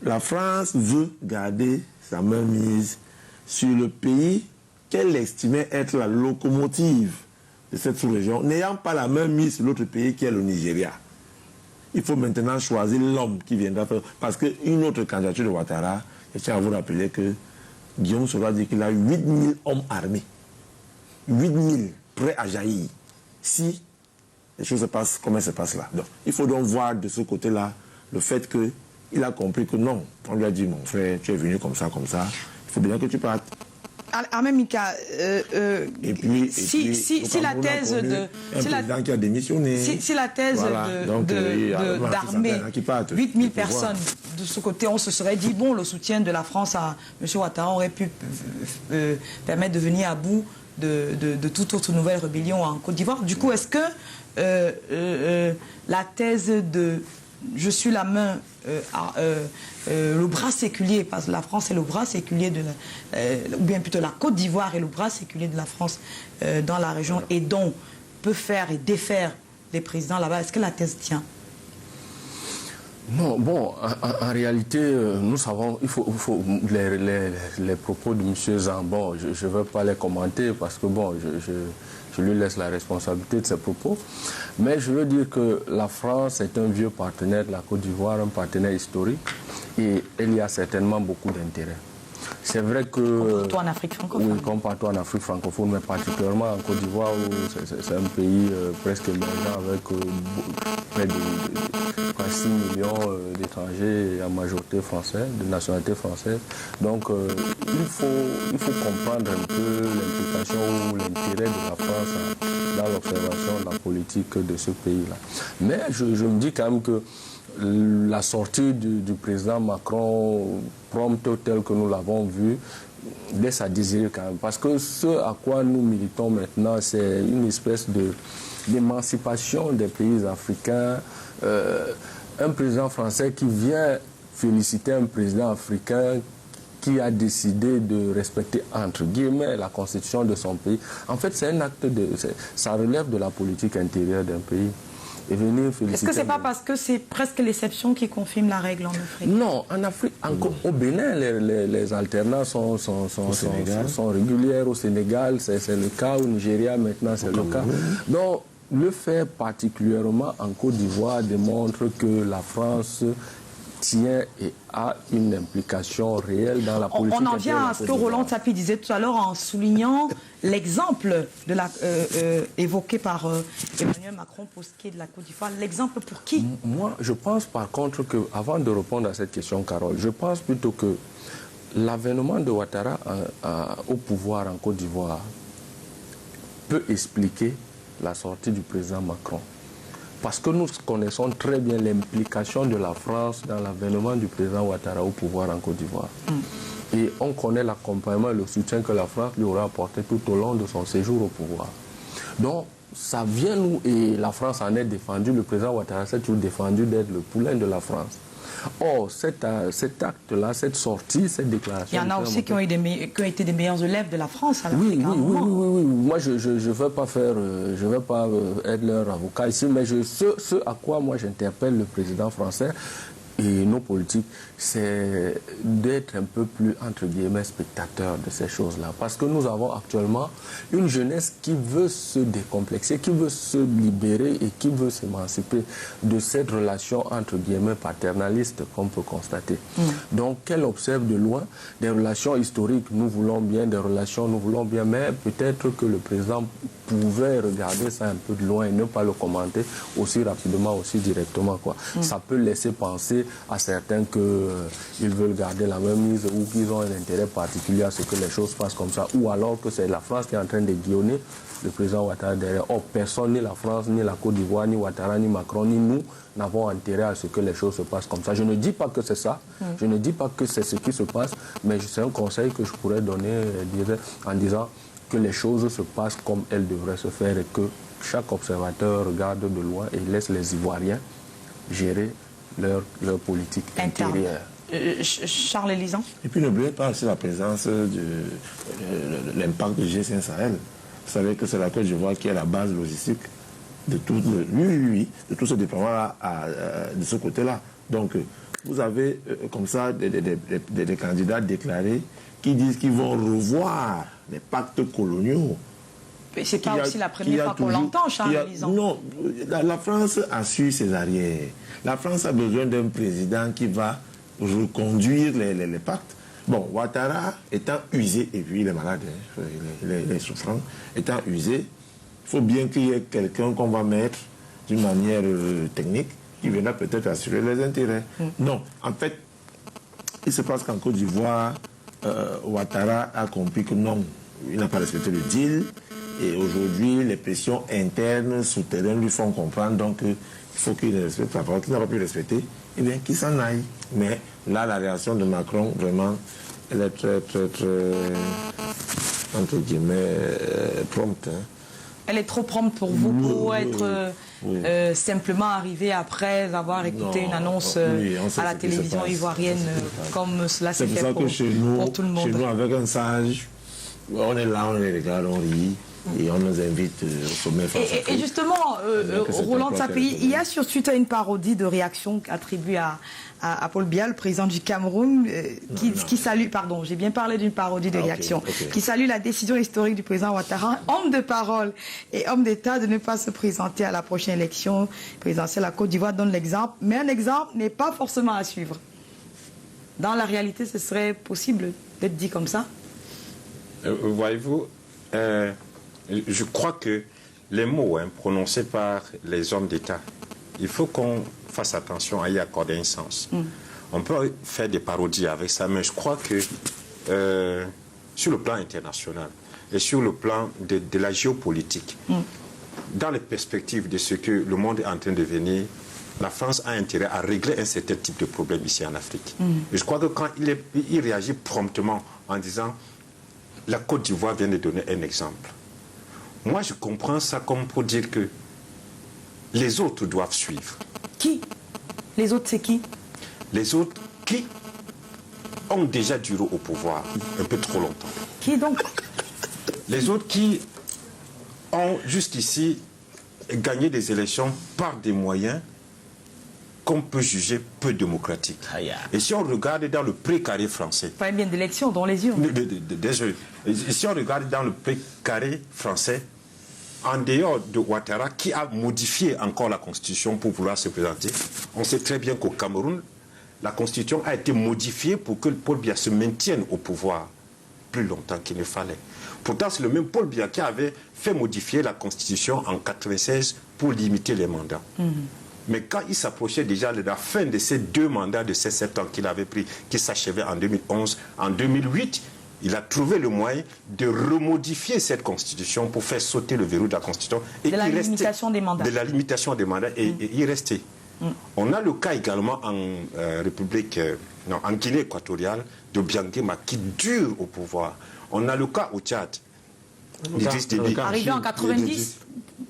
la France veut garder sa main mise sur le pays qu'elle estimait être la locomotive de cette sous-région, n'ayant pas la main mise sur l'autre pays qui est le Nigeria. Il faut maintenant choisir l'homme qui viendra faire. Parce qu'une autre candidature de Ouattara, je tiens à vous rappeler que Guillaume Soro dit qu'il a 8000 hommes armés. 8000 prêts à jaillir. Si les choses se passent comme elles se passent là. Donc, il faut donc voir de ce côté-là le fait qu'il a compris que non. On lui a dit, mon frère, tu es venu comme ça. Il faut bien que tu partes. Armé Mika, si la thèse de... Un président qui a démissionné. Si la thèse d'armée 8000 personnes de ce côté, on se serait dit, bon, le soutien de la France à M. Ouattara aurait pu permettre de venir à bout de toute autre nouvelle rébellion en Côte d'Ivoire. Du coup, est-ce que la thèse de je suis la main, le bras séculier, parce que la France est le bras séculier ou bien plutôt la Côte d'Ivoire est le bras séculier de la France dans la région et donc peut faire et défaire les présidents là-bas, est-ce que la thèse tient? Non, bon, en réalité, nous savons, il faut les propos de M. Zambon, je ne veux pas les commenter parce que, bon, je lui laisse la responsabilité de ses propos. Mais je veux dire que la France est un vieux partenaire de la Côte d'Ivoire, un partenaire historique, et il y a certainement beaucoup d'intérêt. C'est vrai que... Comme partout en Afrique francophone. Oui, comme partout en Afrique francophone, mais particulièrement en Côte d'Ivoire, où c'est un pays presque émergent avec près de 6 millions d'étrangers, en majorité français, de nationalité française. Donc, il faut comprendre un peu l'implication ou l'intérêt de la France dans l'observation de la politique de ce pays-là. Mais je me dis quand même que la sortie du président Macron prompte telle que nous l'avons vu laisse à désirer quand même. Parce que ce à quoi nous militons maintenant, c'est une espèce d'émancipation des pays africains. Un président français qui vient féliciter un président africain qui a décidé de respecter, entre guillemets, la constitution de son pays. En fait, c'est un acte ça relève de la politique intérieure d'un pays. Est-ce que ce n'est pas parce que c'est presque l'exception qui confirme la règle en Afrique? Non, en Afrique, au Bénin, les alternances sont régulières. Au Sénégal, c'est le cas. Au Nigeria, maintenant, c'est le cas. Donc, le fait particulièrement en Côte d'Ivoire démontre que la France tient et a une implication réelle dans la politique. On en vient à ce que Roland Tapi disait tout à l'heure en soulignant l'exemple évoqué par Emmanuel Macron pour ce qui est de la Côte d'Ivoire. L'exemple pour qui? Moi, je pense par contre que, avant de répondre à cette question, Carole, je pense plutôt que l'avènement de Ouattara au pouvoir en Côte d'Ivoire peut expliquer la sortie du président Macron. Parce que nous connaissons très bien l'implication de la France dans l'avènement du président Ouattara au pouvoir en Côte d'Ivoire. Et on connaît l'accompagnement et le soutien que la France lui aura apporté tout au long de son séjour au pouvoir. Donc, ça vient nous, et la France en est défendue, le président Ouattara s'est toujours défendu d'être le poulain de la France. Or, cet acte-là, cette sortie, cette déclaration... Il y en a aussi qui ont été des meilleurs élèves de la France à l'Afrique. Oui. Moi, je ne veux pas être leur avocat ici, mais ce à quoi moi j'interpelle le président français et nos politiques, c'est d'être un peu plus, entre guillemets, spectateur de ces choses-là. Parce que nous avons actuellement une jeunesse qui veut se décomplexer, qui veut se libérer et qui veut s'émanciper de cette relation, entre guillemets, paternaliste qu'on peut constater. Donc, qu'elle observe de loin des relations historiques, nous voulons bien, mais peut-être que le président pouvait regarder ça un peu de loin et ne pas le commenter aussi rapidement, aussi directement, quoi. Ça peut laisser penser à certains qu'ils veulent garder la même mise ou qu'ils ont un intérêt particulier à ce que les choses passent comme ça, ou alors que c'est la France qui est en train de guillonner le président Ouattara derrière. Or, personne, ni la France, ni la Côte d'Ivoire, ni Ouattara, ni Macron, ni nous, n'avons intérêt à ce que les choses se passent comme ça. Je ne dis pas que c'est ça, je ne dis pas que c'est ce qui se passe, mais c'est un conseil que je pourrais donner en disant que les choses se passent comme elles devraient se faire et que chaque observateur regarde de loin et laisse les Ivoiriens gérer leur politique intérieure. Charles Elisan. Et puis n'oubliez pas aussi la présence de l'impact du G5 Sahel. Vous savez que c'est la Côte d'Ivoire qui est la base logistique de tout, de tout ce déploiement de ce côté-là. Donc, vous avez comme ça des candidats déclarés qui disent qu'ils vont revoir les pactes coloniaux. C'est pas aussi la première fois qu'on l'entend, Charles Elisan. Non, la France a su ses arrières. La France a besoin d'un président qui va reconduire les pactes. Bon, Ouattara étant usé, et puis il est malade, hein, il est souffrant, étant usé, il faut bien qu'il y ait quelqu'un qu'on va mettre d'une manière technique qui viendra peut-être assurer les intérêts. Non, en fait, il se passe qu'en Côte d'Ivoire, Ouattara a compris que non, il n'a pas respecté le deal, et aujourd'hui, les pressions internes, souterraines lui font comprendre donc il faut qu'il respecte la parole, qu'il n'a pas pu respecter, et bien qu'il s'en aille. Mais là, la réaction de Macron, vraiment, elle est très, entre guillemets, prompte. Hein. Elle est trop prompte pour vous, pour être simplement arrivé après avoir écouté une annonce à la télévision ivoirienne, comme cela s'est fait pour tout le monde. Chez nous, avec un sage, on est là, on les regarde, on rit. Et on nous invite au sommet. Et justement, Roland Sapei, il y a sur Twitter une parodie de réaction attribuée à Paul Biya, le président du Cameroun, qui salue, pardon, j'ai bien parlé d'une parodie de réaction, qui salue la décision historique du président Ouattara, homme de parole et homme d'État, de ne pas se présenter à la prochaine élection présidentielle. La Côte d'Ivoire donne l'exemple, mais un exemple n'est pas forcément à suivre. Dans la réalité, ce serait possible d'être dit comme ça? Voyez-vous, je crois que les mots prononcés par les hommes d'État, il faut qu'on fasse attention à y accorder un sens. On peut faire des parodies avec ça, mais je crois que sur le plan international et sur le plan de la géopolitique, dans les perspectives de ce que le monde est en train de devenir, la France a intérêt à régler un certain type de problème ici en Afrique. Et je crois que quand il réagit promptement en disant « la Côte d'Ivoire vient de donner un exemple », moi, je comprends ça comme pour dire que les autres doivent suivre. Qui? Les autres, c'est qui? Les autres qui ont déjà duré au pouvoir un peu trop longtemps. Qui donc? Les autres qui ont jusqu'ici gagné des élections par des moyens qu'on peut juger peu démocratiques. Et si on regarde dans le précaré français... Pas bien d'élections dans les urnes. Désolé. Si on regarde dans le précaré français, en dehors de Ouattara, qui a modifié encore la Constitution pour vouloir se présenter, on sait très bien qu'au Cameroun, la Constitution a été modifiée pour que Paul Biya se maintienne au pouvoir plus longtemps qu'il ne fallait. Pourtant, c'est le même Paul Biya qui avait fait modifier la Constitution en 1996 pour limiter les mandats. Mais quand il s'approchait déjà de la fin de ces 2 mandats de ces 7 ans qu'il avait pris, qui s'achevaient en 2011, en 2008, il a trouvé le moyen de remodifier cette Constitution pour faire sauter le verrou de la Constitution. Et de la limitation des mandats. De la limitation des mandats et y rester. On a le cas également en en Guinée équatoriale de Biangema qui dure au pouvoir. On a le cas au Tchad. Arrivé en 90,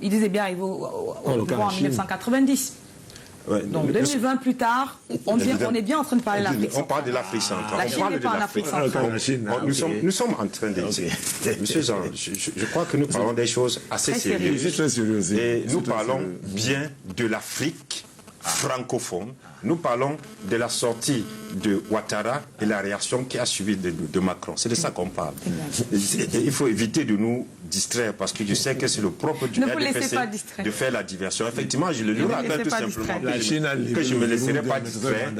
il disait bien arrivé au pouvoir en 1990. Ouais, donc 2020 plus tard, on est bien en train de parler de l'Afrique centrale. On parle de l'Afrique centrale. La Chine n'est pas en Afrique centrale. Nous sommes en train de dire. Monsieur Jean, je crois que nous parlons des choses assez sérieuses. Et nous parlons bien de l'Afrique francophone. Nous parlons de la sortie de Ouattara et la réaction qui a suivi de Macron. C'est de ça qu'on parle. Il faut éviter de nous distraire parce que je sais que c'est le propre du RDPC de faire la diversion. Effectivement, je le rappelle tout simplement que je ne me laisserai pas distraire.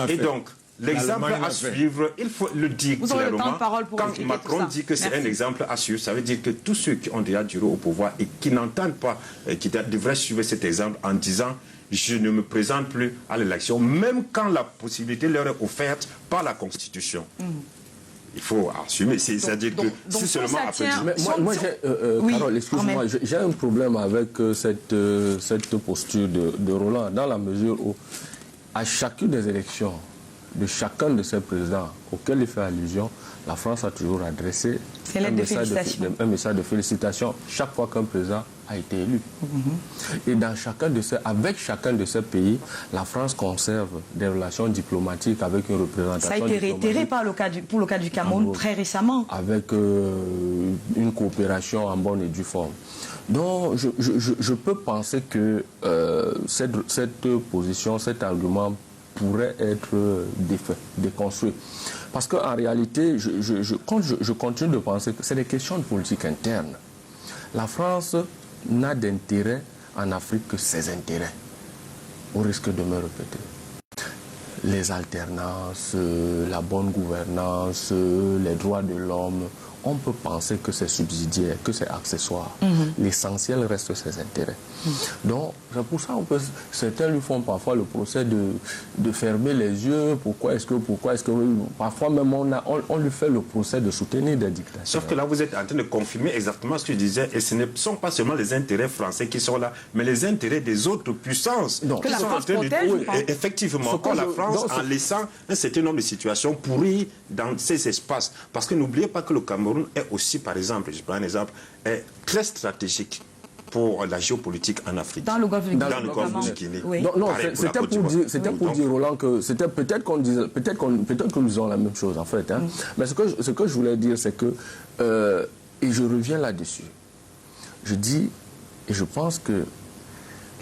Et donc, l'exemple à suivre, il faut le dire clairement. Quand Macron dit que c'est un exemple à suivre, ça veut dire que tous ceux qui ont déjà duré au pouvoir et qui n'entendent pas, qui devraient suivre cet exemple en disant je ne me présente plus à l'élection, même quand la possibilité leur est offerte par la Constitution. Il faut assumer, c'est-à-dire que si seulement après... Moi, Carole, excuse-moi, j'ai un problème avec cette posture de Roland, dans la mesure où, à chacune des élections de chacun de ces présidents auxquels il fait allusion, la France a toujours adressé un message de félicitations chaque fois qu'un président a été élu. Et avec chacun de ces pays, la France conserve des relations diplomatiques avec une représentation. Ça a été réitéré pour le cas du Cameroun très récemment. Avec une coopération en bonne et due forme. Donc je peux penser que cette position, cet argument pourrait être déconstruit. Parce qu'en réalité, je continue de penser que c'est des questions de politique interne. La France n'a d'intérêt en Afrique que ses intérêts, au risque de me répéter. Les alternances, la bonne gouvernance, les droits de l'homme, on peut penser que c'est subsidiaire, que c'est accessoire. L'essentiel reste ses intérêts. Donc, c'est pour ça que certains lui font parfois le procès de fermer les yeux. Pourquoi est-ce que parfois même on lui fait le procès de soutenir des dictateurs. Sauf que là, vous êtes en train de confirmer exactement ce que je disais. Et ce ne sont pas seulement les intérêts français qui sont là, mais les intérêts des autres puissances. Donc, que la France protège, effectivement, quand la France, en laissant un certain nombre de situations pourries dans ces espaces. Parce que n'oubliez pas que le Cameroun est aussi, par exemple, je prends un exemple, est très stratégique pour la géopolitique en Afrique. Dans le golfe du Guinée. Oui. Non, c'était pour dire, Roland, que c'était peut-être que nous disons la même chose, en fait. Mais ce que je voulais dire, c'est que, et je reviens là-dessus, je dis, et je pense que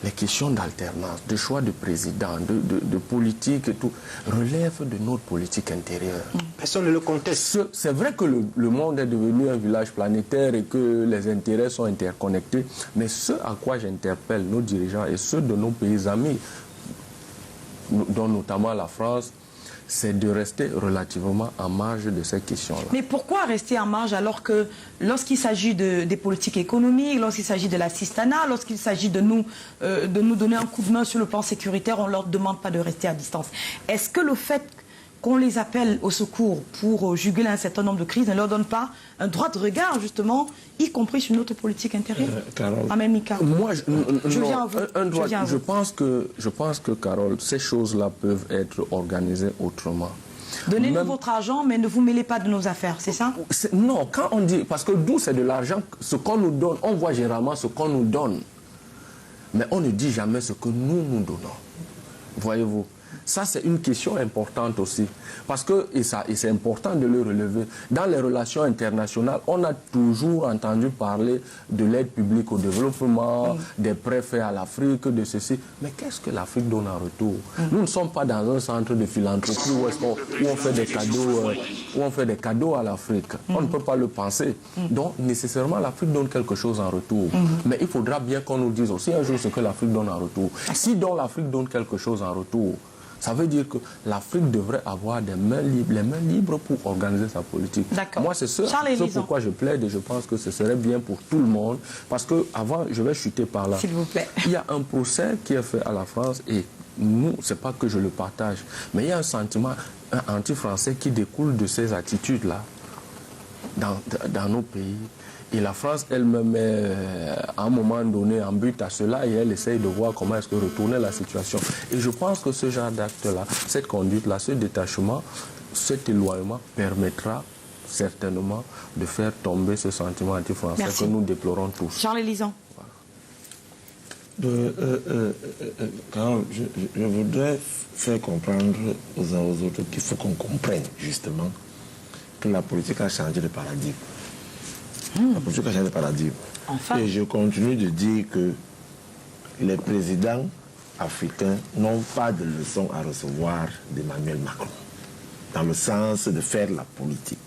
les questions d'alternance, de choix de président, de politique et tout, relèvent de notre politique intérieure. Personne ne le conteste. C'est vrai que le monde est devenu un village planétaire et que les intérêts sont interconnectés, mais ce à quoi j'interpelle nos dirigeants et ceux de nos pays amis, dont notamment la France, c'est de rester relativement en marge de ces questions-là. Mais pourquoi rester en marge alors que lorsqu'il s'agit des politiques économiques, lorsqu'il s'agit de l'assistanat, lorsqu'il s'agit de nous donner un coup de main sur le plan sécuritaire, on ne leur demande pas de rester à distance? Est-ce que le fait qu'on les appelle au secours pour juguler un certain nombre de crises ne leur donne pas un droit de regard, justement, y compris sur notre politique intérieure? Moi, je pense que, Carole, ces choses-là peuvent être organisées autrement. Donnez-nous votre argent, mais ne vous mêlez pas de nos affaires, c'est ça? Non, quand on dit... Parce que d'où c'est de l'argent, ce qu'on nous donne, on voit généralement ce qu'on nous donne. Mais on ne dit jamais ce que nous donnons. Voyez-vous? Ça, c'est une question importante aussi. Parce que, et c'est important de le relever, dans les relations internationales, on a toujours entendu parler de l'aide publique au développement, des prêts faits à l'Afrique, de ceci. Mais qu'est-ce que l'Afrique donne en retour? Nous ne sommes pas dans un centre de philanthropie où on fait des cadeaux à l'Afrique. On ne peut pas le penser. Donc, nécessairement, l'Afrique donne quelque chose en retour. Mais il faudra bien qu'on nous dise aussi un jour ce que l'Afrique donne en retour. Si donc l'Afrique donne quelque chose en retour, ça veut dire que l'Afrique devrait avoir les mains libres pour organiser sa politique. Moi, c'est ce pourquoi je plaide et je pense que ce serait bien pour tout le monde. Parce que, avant, je vais chuter par là. S'il vous plaît. Il y a un procès qui est fait à la France et nous, c'est pas que je le partage, mais il y a un sentiment anti-français qui découle de ces attitudes-là dans nos pays. Et la France elle-même est à un moment donné en but à cela et elle essaye de voir comment est-ce que retourner la situation. Et je pense que ce genre d'acte-là, cette conduite-là, ce détachement, cet éloignement permettra certainement de faire tomber ce sentiment anti-français que nous déplorons tous. Charles Élisant. Carole, je voudrais faire comprendre aux uns aux autres qu'il faut qu'on comprenne justement que la politique a changé de paradigme. La politique a changé de paradigme. Enfin. Et je continue de dire que les présidents africains n'ont pas de leçons à recevoir d'Emmanuel Macron, dans le sens de faire la politique.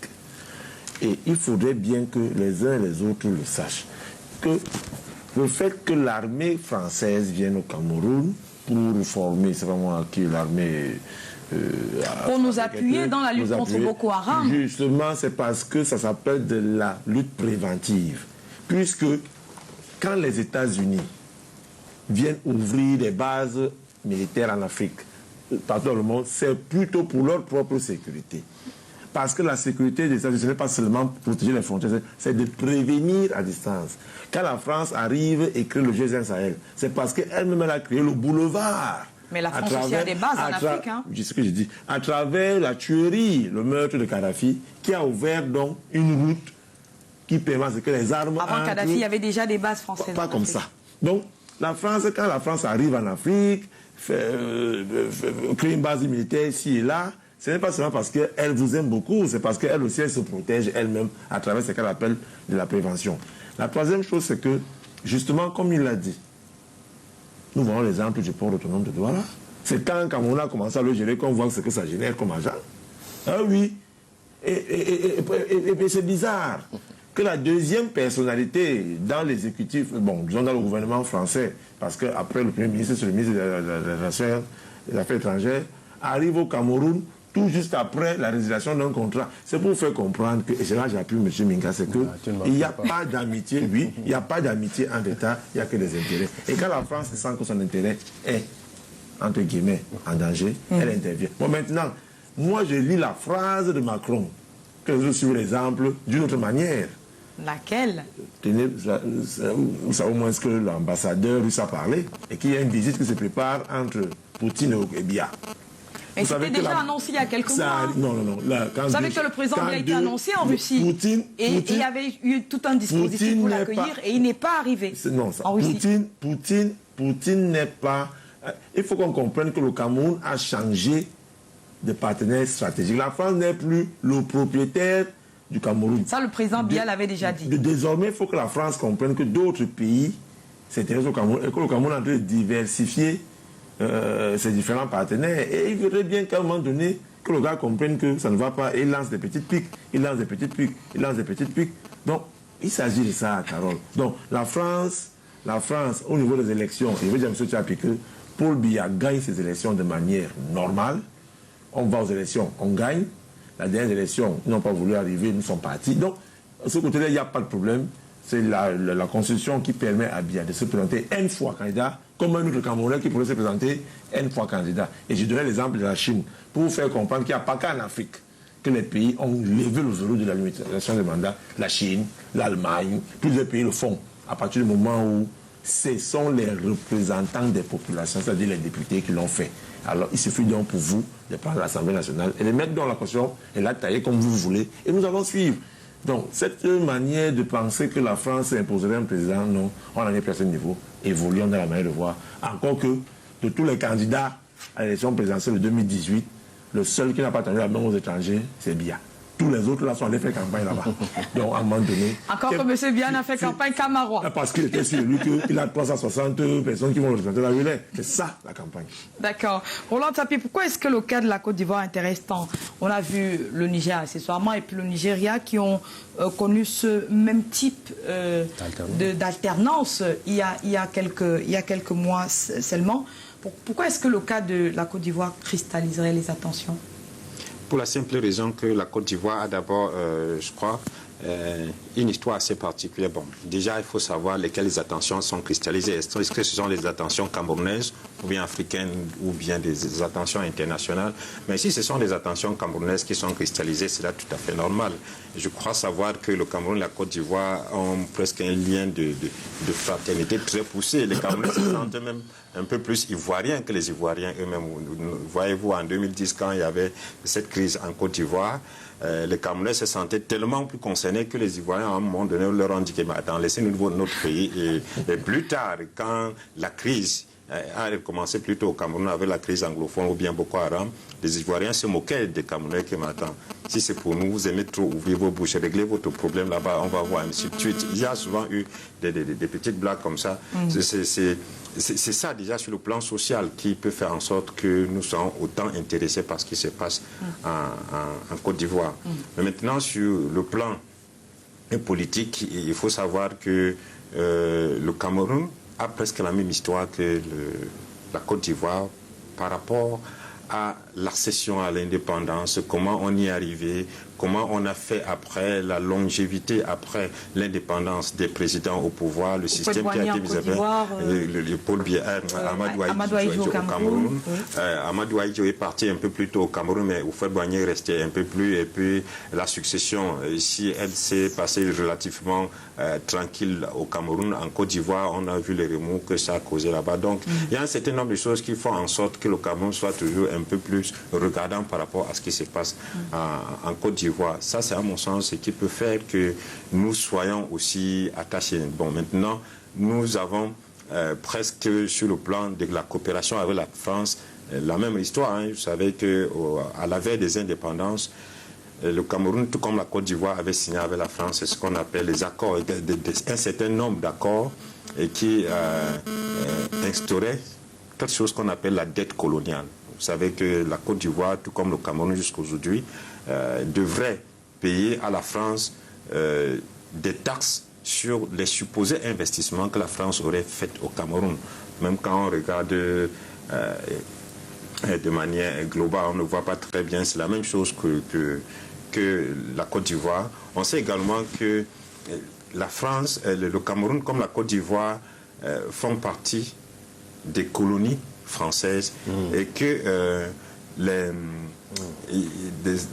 Et il faudrait bien que les uns et les autres le sachent. Que le fait que l'armée française vienne au Cameroun pour former, c'est vraiment qui l'armée... pour nous appuyer dans la lutte contre Boko Haram. Justement, c'est parce que ça s'appelle de la lutte préventive. Puisque quand les États-Unis viennent ouvrir des bases militaires en Afrique, partout dans le monde, c'est plutôt pour leur propre sécurité. Parce que la sécurité des États-Unis, ce n'est pas seulement protéger les frontières, c'est de prévenir à distance. Quand la France arrive et crée le G5 Sahel, c'est parce qu'elle-même a créé le boulevard. Mais la France aussi a des bases en Afrique. Hein. C'est ce que je dis. À travers la tuerie, le meurtre de Kadhafi, qui a ouvert donc une route qui permet à ce que les armes... Avant Kadhafi, il y avait déjà des bases françaises. Pas comme ça. Donc, la France, quand la France arrive en Afrique, crée une base militaire ici et là, ce n'est pas seulement parce qu'elle vous aime beaucoup, c'est parce qu'elle aussi, elle se protège elle-même à travers ce qu'elle appelle de la prévention. La troisième chose, c'est que, justement, comme il l'a dit, nous voyons l'exemple du port autonome de Douala. C'est quand on a commencé à le gérer qu'on voit ce que ça génère comme argent. Ah oui. Et c'est bizarre que la deuxième personnalité dans l'exécutif, bon, disons dans le gouvernement français, parce qu'après le Premier ministre, c'est le ministre des Affaires étrangères, arrive au Cameroun tout juste après la résiliation d'un contrat. C'est pour faire comprendre que, et c'est là que j'appuie M. Minga, c'est qu'il n'y a pas d'amitié, oui, il n'y a pas d'amitié en État, il n'y a que des intérêts. Et quand la France sent que son intérêt est, entre guillemets, en danger, elle intervient. Bon, maintenant, moi je lis la phrase de Macron, que je suis l'exemple d'une autre manière. Laquelle? Tenez, vous savez au moins ce que l'ambassadeur russe a parlé, et qu'il y a une visite qui se prépare entre Poutine et Biya. Mais c'était déjà annoncé il y a quelques mois. Non. Vous savez que le président a été annoncé en Russie. Et il y avait eu tout un dispositif pour l'accueillir et il n'est pas arrivé en Russie. Poutine n'est pas... Il faut qu'on comprenne que le Cameroun a changé de partenaire stratégique. La France n'est plus le propriétaire du Cameroun. Ça, le président Biya l'avait déjà dit. Désormais, il faut que la France comprenne que d'autres pays s'intéressent au Cameroun et que le Cameroun est en train de diversifier ses différents partenaires. Et il faudrait bien qu'à un moment donné, que le gars comprenne que ça ne va pas et il lance des petites piques, il lance des petites piques. Donc, il s'agit de ça, Carole. Donc, la France, au niveau des élections, je veux dire à M. Tchapi que Paul Biya gagne ses élections de manière normale. On va aux élections, on gagne. La dernière élection, ils n'ont pas voulu arriver, nous sommes partis. Donc, de ce côté-là, il n'y a pas de problème. C'est la Constitution qui permet à Biya de se présenter N fois candidat, comme un autre Camerounais qui pourrait se présenter N fois candidat. Et je donnerai l'exemple de la Chine, pour vous faire comprendre qu'il n'y a pas qu'en Afrique que les pays ont levé le verrou de la limitation des mandats. La Chine, l'Allemagne, tous les pays le font. À partir du moment où ce sont les représentants des populations, c'est-à-dire les députés qui l'ont fait. Alors, il suffit donc pour vous de prendre l'Assemblée nationale et de mettre dans la Constitution et la tailler comme vous voulez. Et nous allons suivre. Donc, cette manière de penser que la France imposerait un président, non, on n'en est plus à ce niveau. Évoluons dans la manière de voir. Encore que, de tous les candidats à l'élection présidentielle de 2018, le seul qui n'a pas tendu la main aux étrangers, c'est Biya. Tous les autres là sont allés faire campagne là-bas. Donc, à un moment donné... Encore que M. Biya n'a fait campagne qu'à Marois. Parce qu'il était sur lui qu'il a 360 personnes qui vont représenter la relais. C'est ça, la campagne. D'accord. Roland Tapi, pourquoi est-ce que le cas de la Côte d'Ivoire intéresse tant? On a vu le Niger accessoirement et puis le Nigeria qui ont connu ce même type d'alternance il y a quelques mois seulement. Pourquoi est-ce que le cas de la Côte d'Ivoire cristalliserait les attentions? Pour la simple raison que la Côte d'Ivoire a d'abord, je crois, une histoire assez particulière. Bon, déjà, il faut savoir lesquelles attentions sont cristallisées. Est-ce que ce sont des attentions camerounaises ou bien africaines ou bien des attentions internationales? Mais si ce sont des attentions camerounaises qui sont cristallisées, c'est là tout à fait normal. Je crois savoir que le Cameroun et la Côte d'Ivoire ont presque un lien de fraternité très poussé. Les Camerounais se sentent même un peu plus ivoiriens que les Ivoiriens eux-mêmes. Voyez-vous, en 2010, quand il y avait cette crise en Côte d'Ivoire, les Camerounais se sentaient tellement plus concernés que les Ivoiriens, à un moment donné, leur ont dit que attends, laissez-nous notre pays. Et plus tard, quand la crise a recommencé plutôt au Cameroun avec la crise anglophone ou bien Boko Haram, les Ivoiriens se moquaient des Camerounais qui m'attendent. Si c'est pour nous, vous aimez trop ouvrir vos bouches, régler votre problème là-bas, on va voir ainsi de suite. Il y a souvent eu des petites blagues comme ça. C'est ça déjà sur le plan social qui peut faire en sorte que nous soyons autant intéressés par ce qui se passe en Côte d'Ivoire. Mais maintenant, sur le plan politique, il faut savoir que le Cameroun a presque la même histoire que la Côte d'Ivoire par rapport à l'accession à l'indépendance, comment on y est arrivé, comment on a fait après, la longévité après l'indépendance des présidents au pouvoir, le système qui a été mis en place, le Paul Biya, Amadou Ahidjo au Cameroun. Amadou Ahidjo est parti un peu plus tôt au Cameroun, mais Houphouët-Boigny est resté un peu plus, et puis la succession ici, elle s'est passée relativement tranquille au Cameroun. En Côte d'Ivoire, on a vu les remous que ça a causé là-bas. Donc, il y a un certain nombre de choses qui font en sorte que le Cameroun soit toujours un peu plus regardant par rapport à ce qui se passe en Côte d'Ivoire. Ça, c'est à mon sens ce qui peut faire que nous soyons aussi attachés. Bon, maintenant, nous avons presque sur le plan de la coopération avec la France, la même histoire. Hein. Vous savez qu'à la veille des indépendances, le Cameroun, tout comme la Côte d'Ivoire, avait signé avec la France ce qu'on appelle les accords, un certain nombre d'accords qui instauraient quelque chose qu'on appelle la dette coloniale. Vous savez que la Côte d'Ivoire, tout comme le Cameroun jusqu'à aujourd'hui, devrait payer à la France des taxes sur les supposés investissements que la France aurait faits au Cameroun. Même quand on regarde de manière globale, on ne voit pas très bien. C'est la même chose que la Côte d'Ivoire. On sait également que la France, le Cameroun comme la Côte d'Ivoire font partie des colonies françaises et que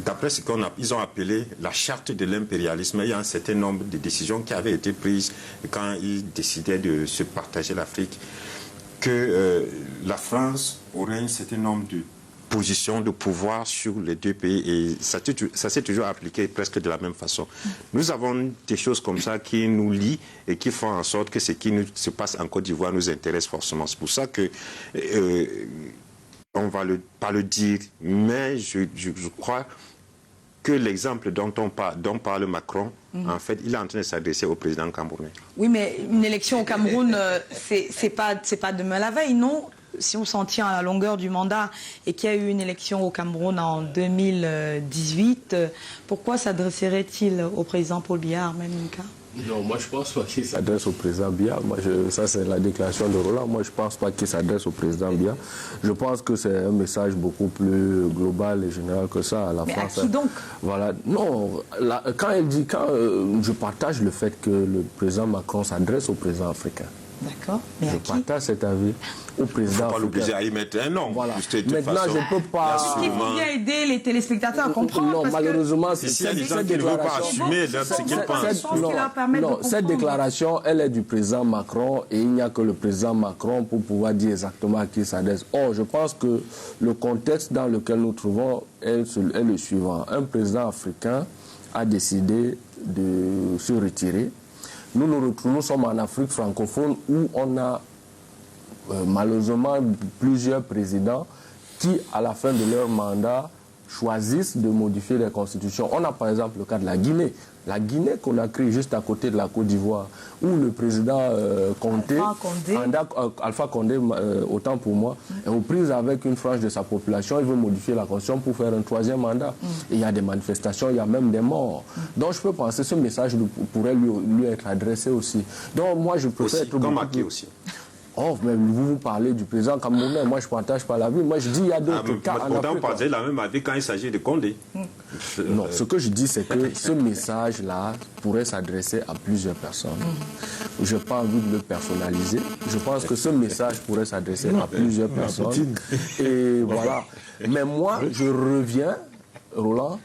d'après ce qu'ils ont appelé la charte de l'impérialisme, il y a un certain nombre de décisions qui avaient été prises quand ils décidaient de se partager l'Afrique, que la France aurait un certain nombre de positions de pouvoir sur les deux pays et ça s'est toujours appliqué presque de la même façon. Nous avons des choses comme ça qui nous lient et qui font en sorte que ce qui se passe en Côte d'Ivoire nous intéresse forcément. C'est pour ça que on va pas le dire, mais je crois que l'exemple dont parle Macron, en fait, il est en train de s'adresser au président camerounais. Oui, mais une élection au Cameroun, c'est pas demain la veille, non? Si on s'en tient à la longueur du mandat et qu'il y a eu une élection au Cameroun en 2018, pourquoi s'adresserait-il au président Paul Biya, même Mika? Non, moi je pense pas qu'il s'adresse au président Biya. Ça c'est la déclaration de Roland. Moi je pense pas qu'il s'adresse au président Biya. Je pense que c'est un message beaucoup plus global et général que ça à la France. Mais à qui donc? Voilà. Non, je partage le fait que le président Macron s'adresse au président africain. D'accord. Mais à qui? Je partage cet avis au président. Il ne faut pas l'obliger à y mettre un nom. Voilà. Maintenant, je ne peux pas. Il faut bien aider les téléspectateurs à comprendre. Non, malheureusement, c'est cette déclaration, elle est du président Macron et il n'y a que le président Macron pour pouvoir dire exactement à qui il s'adresse. Or, je pense que le contexte dans lequel nous trouvons est le suivant. Un président africain a décidé de se retirer. Nous sommes en Afrique francophone où on a malheureusement plusieurs présidents qui, à la fin de leur mandat, choisissent de modifier les constitutions. On a par exemple le cas de la Guinée. La Guinée qu'on a créée juste à côté de la Côte d'Ivoire, où le président Alpha Condé, autant pour moi, est aux prises avec une frange de sa population. Il veut modifier la constitution pour faire un troisième mandat. Et il y a des manifestations, il y a même des morts. Donc je peux penser que ce message pourrait lui être adressé aussi. Donc moi je préfère être comme Macky aussi. Oh, mais vous parlez du président camerounais, moi je ne partage pas l'avis. Moi je dis il y a d'autres cas en Afrique. On partage la même avis quand il s'agit de Condé. Non, ce que je dis c'est que ce message-là pourrait s'adresser à plusieurs personnes. Je n'ai pas envie de le personnaliser. Je pense que ce message pourrait s'adresser à plusieurs personnes. Et voilà. Mais moi, je reviens, Roland,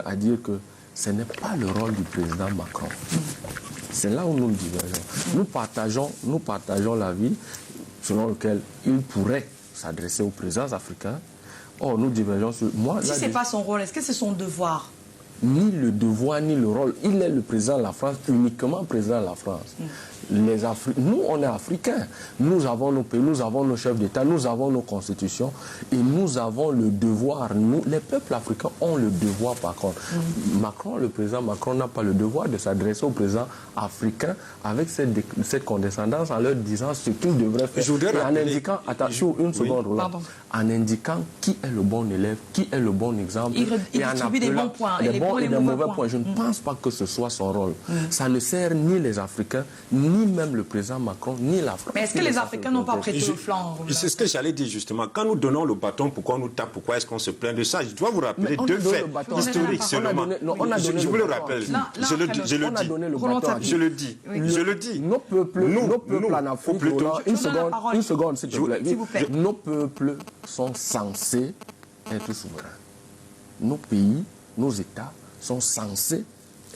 à dire que ce n'est pas le rôle du président Macron. C'est là où nous divergeons. Nous partageons l'avis selon lequel il pourrait s'adresser aux présidents africains. Or, nous divergeons sur... Si ce n'est pas son rôle, est-ce que c'est son devoir? Ni le devoir, ni le rôle. Il est le président de la France, uniquement président de la France. Nous, on est africains. Nous avons nos pays, nous avons nos chefs d'État, nous avons nos constitutions et nous avons le devoir. Nous, les peuples africains ont le devoir par contre. Le président Macron n'a pas le devoir de s'adresser aux présidents africains avec cette condescendance en leur disant ce qu'ils devraient faire. Et en indiquant, attention une seconde, Roland, en indiquant qui est le bon élève, qui est le bon exemple. Il distribue des bons points. Et les bons les et des mauvais mauvais points. points. Je ne pense pas que ce soit son rôle. Ça ne sert ni les Africains, ni même le président Macron, ni la France. Mais est-ce que les Africains n'ont pas prêté le flanc? C'est ce que j'allais dire justement. Quand nous donnons le bâton, pourquoi on nous tape? Pourquoi est-ce qu'on se plaint de ça? Je dois vous rappeler Mais on deux donne faits le bâton. historiques seulement. Je vous le rappelle. Je le dis. Je le dis. Je le dis. Nos peuples en Afrique, une seconde, s'il vous plaît. Nos peuples sont censés être souverains. Nos pays, nos États sont censés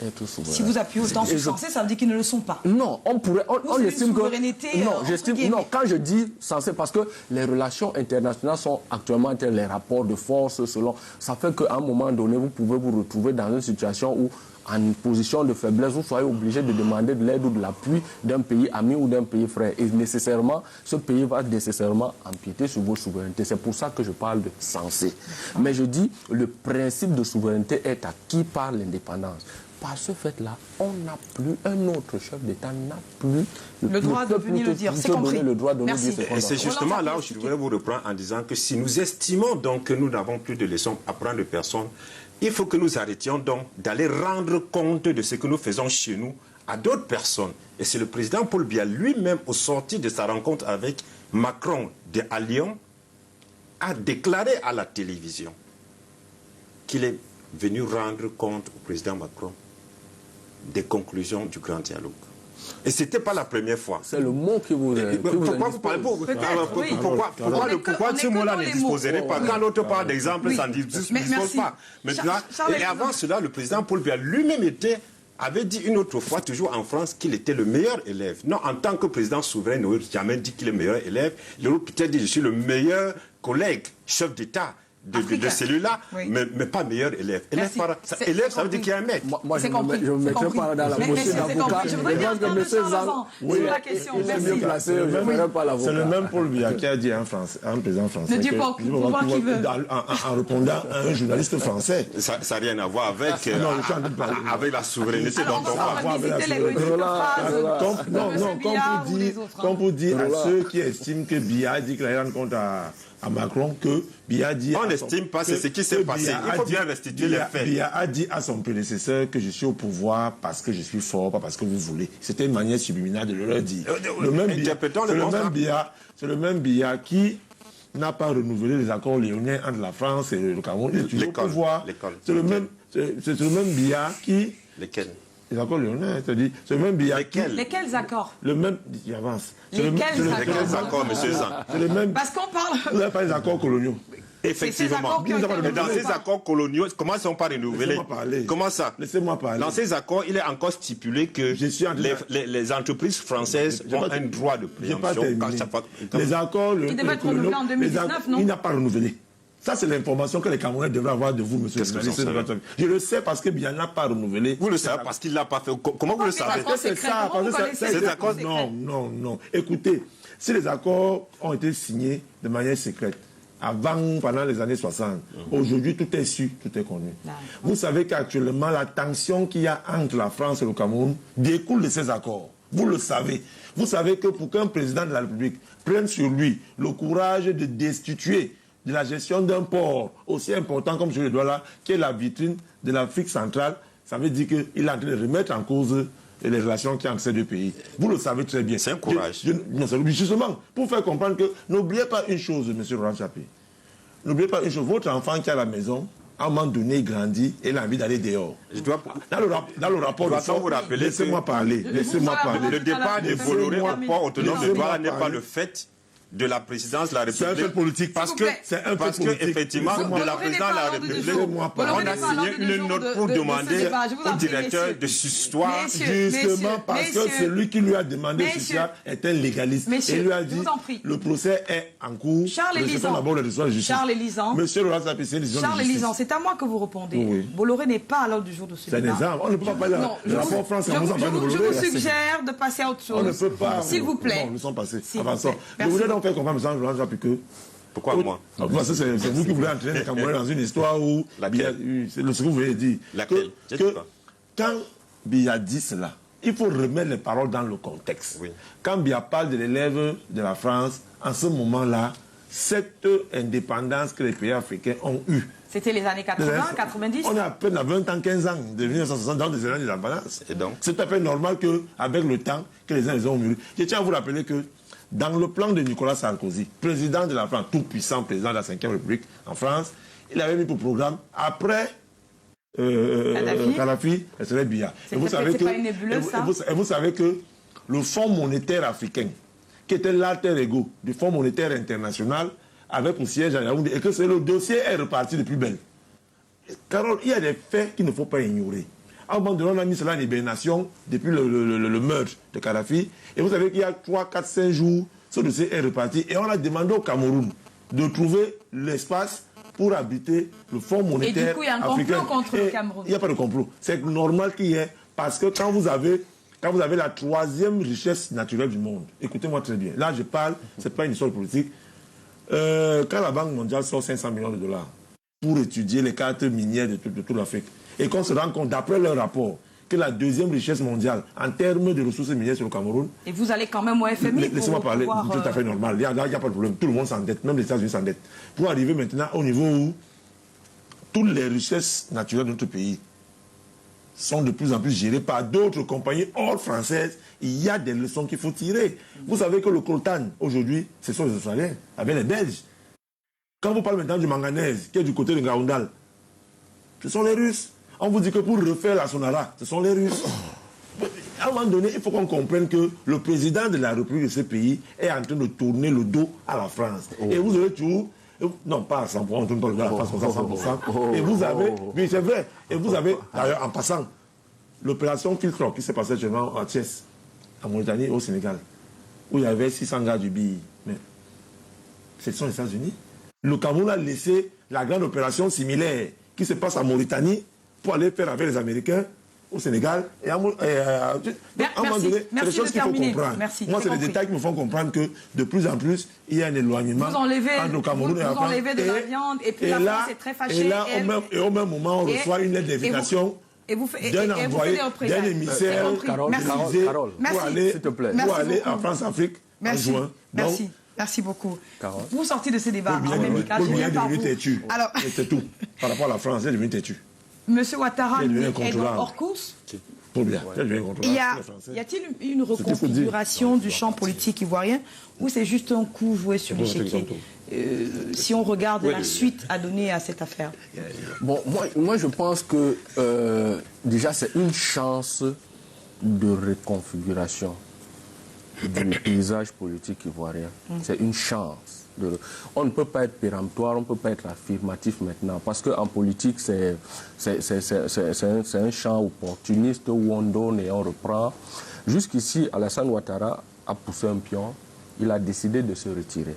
être souverains. Si vous appuyez autant sur censé, ça veut dire qu'ils ne le sont pas. Non, on estime que... Non, quand je dis censé, parce que les relations internationales sont actuellement entre les rapports de force, selon... Ça fait qu'à un moment donné, vous pouvez vous retrouver dans une situation où, en position de faiblesse, vous soyez obligé de demander de l'aide ou de l'appui d'un pays ami ou d'un pays frère. Et nécessairement, ce pays va nécessairement empiéter sur vos souverainetés. C'est pour ça que je parle de censé. Mais je dis, le principe de souveraineté est acquis par l'indépendance. Par ce fait-là, on n'a plus, un autre chef d'État n'a plus le droit de venir le dire. C'est compris. Le droit de Merci. nous dire Et c'est justement là où je voudrais vous reprendre en disant que si nous estimons donc que nous n'avons plus de leçons à prendre de personne, il faut que nous arrêtions donc d'aller rendre compte de ce que nous faisons chez nous à d'autres personnes. Et c'est le président Paul Biya lui-même, au sortir de sa rencontre avec Macron à Lyon, a déclaré à la télévision qu'il est venu rendre compte au président Macron des conclusions du grand dialogue. Et ce n'était pas la première fois. C'est le mot qui vous... Pourquoi vous parlez? Pourquoi ce mot-là ne disposerait pas? Quand l'autre parle d'exemple, ça ne dispose pas. Maintenant, et avant cela, le président Paul Biya lui-même avait dit une autre fois, toujours en France, qu'il était le meilleur élève. Non, en tant que président souverain, il n'a jamais dit qu'il est le meilleur élève. Il aurait peut-être dit, je suis le meilleur collègue, chef d'État de celui-là, mais pas meilleur élève. Élève, ça veut dire qu'il y a un mec. Moi, je ne me mettrai pas dans la posture d'avocat. Je voudrais bien entendre Jean sur la question. Il est mieux placé, je ne ferai pas l'avocat. C'est le même Paul Biya qui a dit à un président français. Ne dis pas pouvoir qu'il veut. En répondant à un journaliste français. Ça n'a rien à voir avec la souveraineté dont on parle. Non, comme pour dire à ceux qui estiment que Biya dit qu'il a rendu compte à Macron que Biya dit... On n'estime pas, c'est ce qui s'est passé. Il faut bien restituer les faits. Biya a dit à son prédécesseur que je suis au pouvoir parce que je suis fort, pas parce que vous voulez. C'était une manière subliminale de leur dire. C'est le même Biya qui n'a pas renouvelé les accords léoniens entre la France et le Cameroun. Il est toujours au pouvoir. C'est le même Biya qui... Lesquels? Les accords léoniens, c'est-à-dire, c'est le même Biya. Lesquels accords? Le même, il avance. Lesquels accords, monsieur Zan? C'est le même. Parce qu'on parle. Vous n'avez pas les accords coloniaux. Effectivement. Mais dans ces accords coloniaux, comment ils ne sont pas renouvelés? Comment ça? Laissez-moi parler. Dans ces accords, il est encore stipulé que les entreprises françaises ont un droit de préemption. Les accords, qui devaient être renouvelés en 2019, non? Il n'a pas renouvelé. Ça, c'est l'information que les Camerounais devraient avoir de vous, monsieur le journaliste. Je le sais parce que Biya n'a pas renouvelé. Vous le savez parce qu'il ne l'a pas fait. Comment vous le savez? C'est ça. Ces accords, non. Écoutez, si les accords ont été signés de manière secrète, pendant les années 60, aujourd'hui, tout est su, tout est connu. Vous savez qu'actuellement, la tension qu'il y a entre la France et le Cameroun découle de ces accords. Vous le savez. Vous savez que pour qu'un président de la République prenne sur lui le courage de destituer de la gestion d'un port aussi important comme celui de Douala, qui est la vitrine de l'Afrique centrale, ça veut dire qu'il est en train de remettre en cause les relations qu'il y a entre ces deux pays. Vous le savez très bien. C'est un courage. Non, c'est justement pour faire comprendre que n'oubliez pas une chose, M. Laurent Chappé. N'oubliez pas une chose. Votre enfant qui est à la maison, à un moment donné, il grandit et il a envie d'aller dehors. Dans le rapport de ça, laissez-moi parler. Le départ de Bolloré au port autonome de Douala n'est pas le fait de la présidence de la République. C'est un fait politique. Parce que effectivement, de la présidence de la République, on a signé une note pour demander au directeur de Sustoire, justement parce que celui qui lui a demandé Sustoire est un légaliste. Et lui a dit, le procès est en cours. Charles Élisant. Monsieur Laurent Chappé, c'est une décision de justice. Charles Élisant, c'est à moi que vous répondez. Bolloré n'est pas à l'ordre du jour de ce débat. C'est des armes. On ne peut pas parler de rapport français. Je vous suggère de passer à autre chose. On ne peut pas. S'il vous plaît. Non, nous sommes passés. Avançons. Faire comprendre, M. Laurent Chappé, que... Pourquoi moi? Parce que c'est vous qui voulez entraîner les Camerounais dans une histoire où... C'est ce que vous voulez dire. Que quand Biya dit cela, il faut remettre les paroles dans le contexte. Quand Biya parle de l'élève de la France, en ce moment-là, cette indépendance que les pays africains ont eue. C'était les années 80, 90. On est à peine à 20 ans, 15 ans de 1960 dans des années d'indépendance. Et donc, c'est tout à fait normal qu'avec le temps, que les uns les ont mûri. Je tiens à vous rappeler que dans le plan de Nicolas Sarkozy, président de la France, tout puissant président de la 5e République en France, il avait mis pour programme, après Kadhafi, ce serait Biya. Et vous savez que le Fonds monétaire africain, qui était l'alter ego du Fonds monétaire international, avait pour siège à Yaoundé, et que le dossier est reparti de plus belle. Carole, il y a des faits qu'il ne faut pas ignorer. À un moment donné, on a mis cela en hibernation depuis le meurtre de Kadhafi. Et vous savez qu'il y a 3, 4, 5 jours, ce dossier est reparti. Et on a demandé au Cameroun de trouver l'espace pour habiter le Fonds monétaire africain. Et du coup, il y a un complot contre le Cameroun. Il n'y a pas de complot. C'est normal qu'il y ait. Parce que quand vous avez la 3e richesse naturelle du monde, écoutez-moi très bien. Là, je parle, ce n'est pas une histoire politique. Quand la Banque mondiale sort 500 millions de dollars pour étudier les cartes minières de toute l'Afrique, et qu'on se rend compte, d'après leur rapport, que la 2e richesse mondiale en termes de ressources minières sur le Cameroun... Et vous allez quand même au FMI laissez-moi parler, tout à fait normal. Il n'y a pas de problème. Tout le monde s'endette, même les États-Unis s'endettent. Pour arriver maintenant au niveau où toutes les richesses naturelles de notre pays sont de plus en plus gérées par d'autres compagnies hors françaises, il y a des leçons qu'il faut tirer. Vous savez que le coltan, aujourd'hui, ce sont les Australiens, avec les Belges. Quand vous parlez maintenant du manganèse, qui est du côté de Gaoundal, ce sont les Russes. On vous dit que pour refaire la Sonara, ce sont les Russes. À un moment donné, il faut qu'on comprenne que le président de la République de ce pays est en train de tourner le dos à la France. Et vous avez toujours... Non, pas à 100%, on ne tourne pas le dos à la France comme ça, 100%. Et vous avez... Oui, c'est vrai. Et vous avez, d'ailleurs, en passant, l'opération Filtrop qui s'est passée actuellement à Thiès, en Mauritanie et au Sénégal, où il y avait 600 gars du BI. Mais ce sont les États-Unis. Le Cameroun a laissé la grande opération similaire qui se passe en Mauritanie pour aller faire avec les Américains au Sénégal. Et à un moment donné, c'est des choses qu'il faut comprendre. Moi, c'est les détails qui me font comprendre que de plus en plus, il y a un éloignement entre le Cameroun et la France. Vous enlevez de la viande et puis la France est très fâchée. Et au même moment, on reçoit une lettre d'invitation d'un envoyé, d'un émissaire pour aller en France-Afrique en juin. Merci beaucoup. Vous sortez de ce débat. Il est devenu têtu. C'est tout. Par rapport à la France, il est devenu têtu. Monsieur Ouattara est hors course. Y a-t-il une reconfiguration du champ politique ivoirien ou c'est juste un coup joué sur l'échiquier si on regarde la suite à donner à cette affaire? Bon, moi je pense que déjà c'est une chance de reconfiguration du paysage politique ivoirien. C'est une chance. On ne peut pas être péremptoire, on ne peut pas être affirmatif maintenant. Parce qu'en politique, c'est un champ opportuniste où on donne et on reprend. Jusqu'ici, Alassane Ouattara a poussé un pion. Il a décidé de se retirer.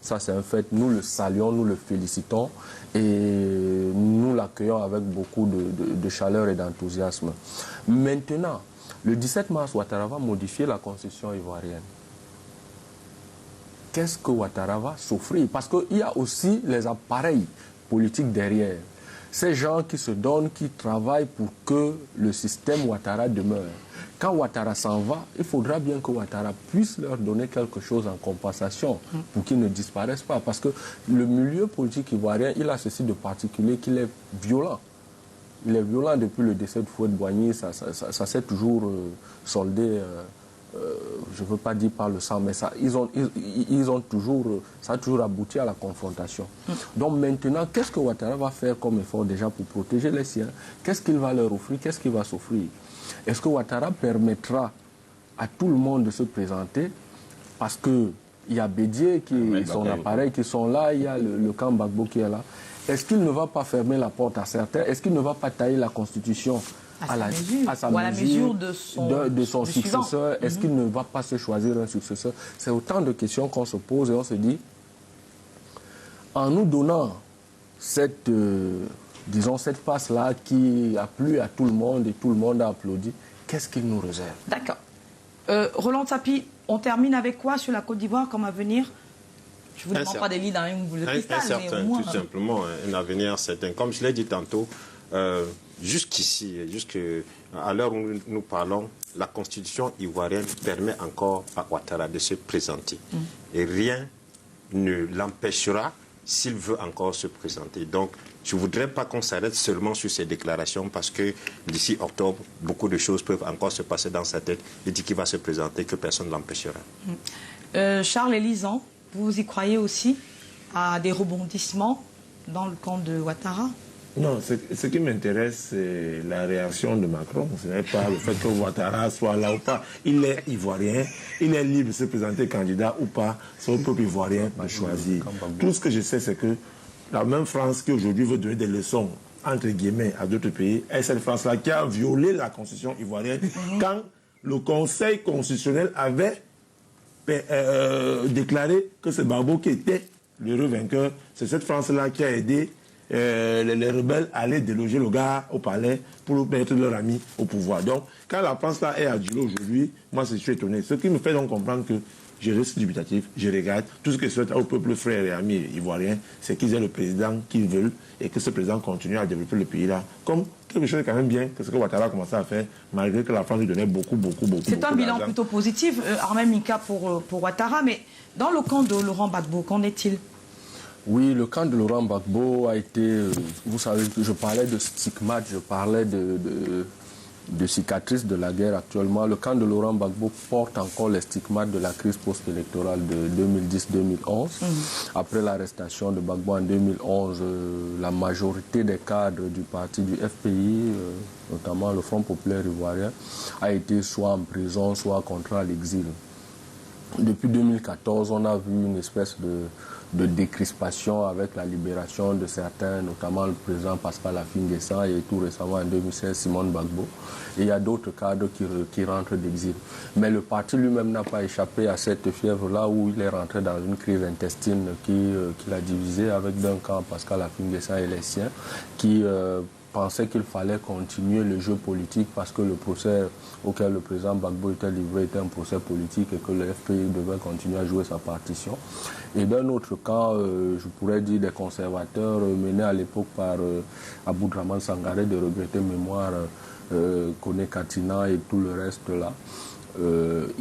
Ça, c'est un fait. Nous le saluons, nous le félicitons et nous l'accueillons avec beaucoup de chaleur et d'enthousiasme. Maintenant, le 17 mars, Ouattara va modifier la constitution ivoirienne. Qu'est-ce que Ouattara va s'offrir? Parce qu'il y a aussi les appareils politiques derrière. Ces gens qui se donnent, qui travaillent pour que le système Ouattara demeure. Quand Ouattara s'en va, il faudra bien que Ouattara puisse leur donner quelque chose en compensation pour qu'ils ne disparaissent pas. Parce que le milieu politique ivoirien, il a ceci de particulier qu'il est violent. Il est violent depuis le décès de Fouet-Boigny, ça s'est toujours soldé... je ne veux pas dire par le sang, mais ça, ça a toujours abouti à la confrontation. Donc maintenant, qu'est-ce que Ouattara va faire comme effort déjà pour protéger les siens? Qu'est-ce qu'il va leur offrir? Qu'est-ce qu'il va s'offrir? Est-ce que Ouattara permettra à tout le monde de se présenter? Parce qu'il y a Bédié et son appareil qui sont là, il y a le camp Gbagbo qui est là. Est-ce qu'il ne va pas fermer la porte à certains? Est-ce qu'il ne va pas tailler la Constitution à sa mesure de son successeur? Est-ce qu'il ne va pas se choisir un successeur? C'est autant de questions qu'on se pose et on se dit, en nous donnant cette, disons, cette face-là qui a plu à tout le monde et tout le monde a applaudi, qu'est-ce qu'il nous réserve? D'accord. Roland Tsapi, on termine avec quoi sur la Côte d'Ivoire comme avenir? Je ne vous demande pas des lits dans une boule de cristal, mais au moins... Tout simplement, un avenir certain. Comme je l'ai dit tantôt, jusqu'ici, à l'heure où nous parlons, la constitution ivoirienne permet encore à Ouattara de se présenter. Et rien ne l'empêchera s'il veut encore se présenter. Donc, je ne voudrais pas qu'on s'arrête seulement sur ces déclarations parce que d'ici octobre, beaucoup de choses peuvent encore se passer dans sa tête. Il dit qu'il va se présenter, que personne ne l'empêchera. Charles Élisant, vous y croyez aussi à des rebondissements dans le camp de Ouattara? Non, ce qui m'intéresse, c'est la réaction de Macron. Ce n'est pas le fait que Ouattara soit là ou pas. Il est ivoirien, il est libre de se présenter candidat ou pas. C'est au peuple ivoirien de choisir. Tout ce que je sais, c'est que la même France qui aujourd'hui veut donner des leçons, entre guillemets, à d'autres pays, est cette France-là qui a violé la constitution ivoirienne quand le Conseil constitutionnel avait déclaré que c'est Gbagbo qui était l'heureux vainqueur. C'est cette France-là qui a aidé les rebelles allaient déloger le gars au palais pour mettre leur ami au pouvoir. Donc, quand la France là est adulée aujourd'hui, moi je suis étonné. Ce qui me fait donc comprendre que je reste dubitatif, je regarde. Tout ce que je souhaite au peuple frère et ami ivoirien, c'est qu'ils aient le président qu'ils veulent et que ce président continue à développer le pays là. Comme quelque chose de quand même bien que ce que Ouattara a commencé à faire, malgré que la France lui donnait beaucoup. C'est un bilan plutôt positif, Armel Mika pour Ouattara, mais dans le camp de Laurent Gbagbo, qu'en est-il? Oui, le camp de Laurent Gbagbo a été, vous savez, je parlais de stigmate, je parlais de cicatrices de la guerre actuellement. Le camp de Laurent Gbagbo porte encore les stigmates de la crise post-électorale de 2010-2011. Après l'arrestation de Gbagbo en 2011, la majorité des cadres du parti du FPI, notamment le Front populaire ivoirien, a été soit en prison, soit contraint à l'exil. Depuis 2014, on a vu une espèce de décrispation avec la libération de certains, notamment le président Pascal Affi-N'Guessan et tout récemment en 2016 Simone Gbagbo. Et il y a d'autres cadres qui rentrent d'exil. Mais le parti lui-même n'a pas échappé à cette fièvre-là où il est rentré dans une crise intestine qui l'a divisé avec d'un camp Pascal Affi-N'Guessan et les siens qui pensait qu'il fallait continuer le jeu politique parce que le procès auquel le président Gbagbo était livré était un procès politique et que le FPI devait continuer à jouer sa partition. Et d'un autre camp, je pourrais dire des conservateurs menés à l'époque par Aboudraman Sangaré, de regretter mémoire, Kone Katina et tout le reste là,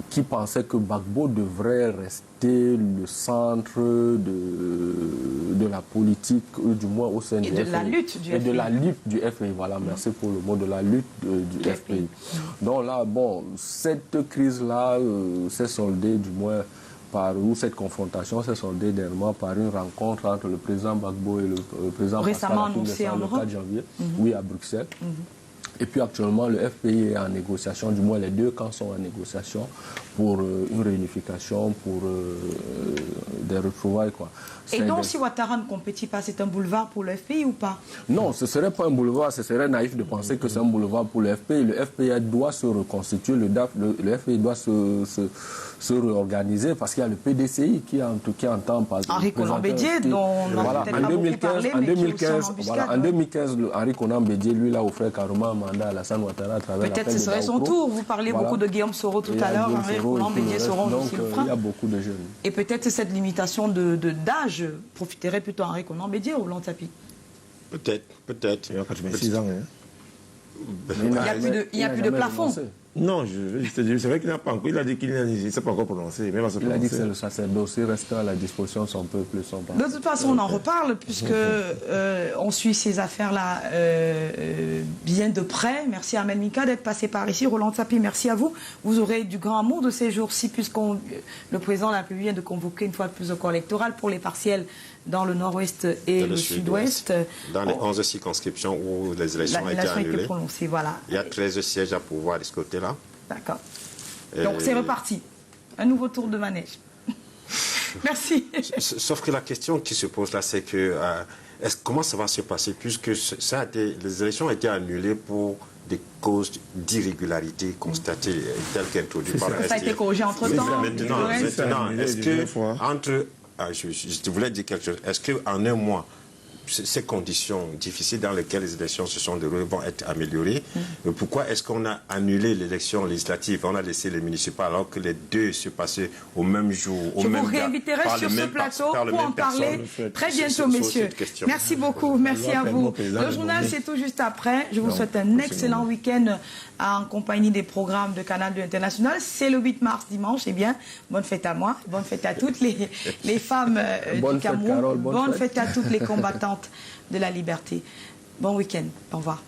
qui pensaient que Gbagbo devrait rester le centre de la politique, du moins au sein du FPI. Et de la lutte du FPI. Et de la lutte du FPI, voilà, merci pour le mot, de la lutte du FPI. Donc là, bon, cette crise-là s'est soldée du moins ou cette confrontation s'est soldée dernièrement par une rencontre entre le président Gbagbo et le président récemment Pascal annoncé en le Europe. 4 janvier, oui, à Bruxelles. Et puis actuellement, le FPI est en négociation, du moins les deux camps sont en négociation pour une réunification, pour des retrouvailles, quoi. Et donc, si Ouattara ne compétit pas, c'est un boulevard pour le FPI ou pas? Non, ce ne serait pas un boulevard, ce serait naïf de penser que c'est un boulevard pour le FPI. Le FPI doit se reconstituer, le FPI doit se réorganiser parce qu'il y a le PDCI qui entend par exemple... Henri Konan Bédié, dont on a peut-être pas beaucoup parlé, mais qui est aussi en embuscade. En 2015, Henri Konan Bédié, lui, il a offert carrément un mandat à Alassane Ouattara à travers peut-être ce serait son tour. Vous parlez beaucoup de Guillaume Soro tout à l'heure, Henri Konan Bédié Soro aussi le frein. Il y a beaucoup de jeunes. Et peut-être cette limitation d'âge profiterait plutôt à Henri Konan Bédié ou Roland Tapi? Peut-être. Il y a 86 ans. Il n'y a plus de plafond. Non, je te dis, c'est vrai qu'il n'a pas encore. Il a dit qu'il ne s'est pas encore prononcé. Mais il a dit que c'est le sacerdoce restant à la disposition de son peuple. De toute façon, on en reparle puisque on suit ces affaires-là bien de près. Merci à Armel Mika d'être passé par ici. Roland Tapi, merci à vous. Vous aurez du grand amour de ces jours-ci puisque le président de la République vient de convoquer une fois de plus le corps électoral pour les partiels dans le nord-ouest et le sud-ouest. Dans les 11 circonscriptions où les élections ont été annulées. Voilà. Il y a 13 sièges à pouvoir de ce côté-là. D'accord. Donc c'est reparti. Un nouveau tour de manège. Merci. Sauf que la question qui se pose là, c'est que comment ça va se passer puisque les élections ont été annulées pour des causes d'irrégularité constatées telles qu'introduites par le STF. Ça a été corrigé entre-temps. Maintenant, est-ce que entre... je voulais dire quelque chose. Est-ce qu'en un mois, ces conditions difficiles dans lesquelles les élections se sont déroulées vont être améliorées. Pourquoi est-ce qu'on a annulé l'élection législative? On a laissé les municipales alors que les deux se passaient au même jour, au Je même vous réinviterai sur ce plateau pour en parler très bientôt, messieurs. Merci beaucoup, merci à vous. Le journal, c'est tout juste après. Je vous souhaite un excellent week-end en compagnie des programmes de Canal 2 International. C'est le 8 mars, dimanche. Eh bien, bonne fête à moi, bonne fête à toutes les femmes du Cameroun, bonne fête à toutes les combattantes de la liberté. Bon week-end, au revoir.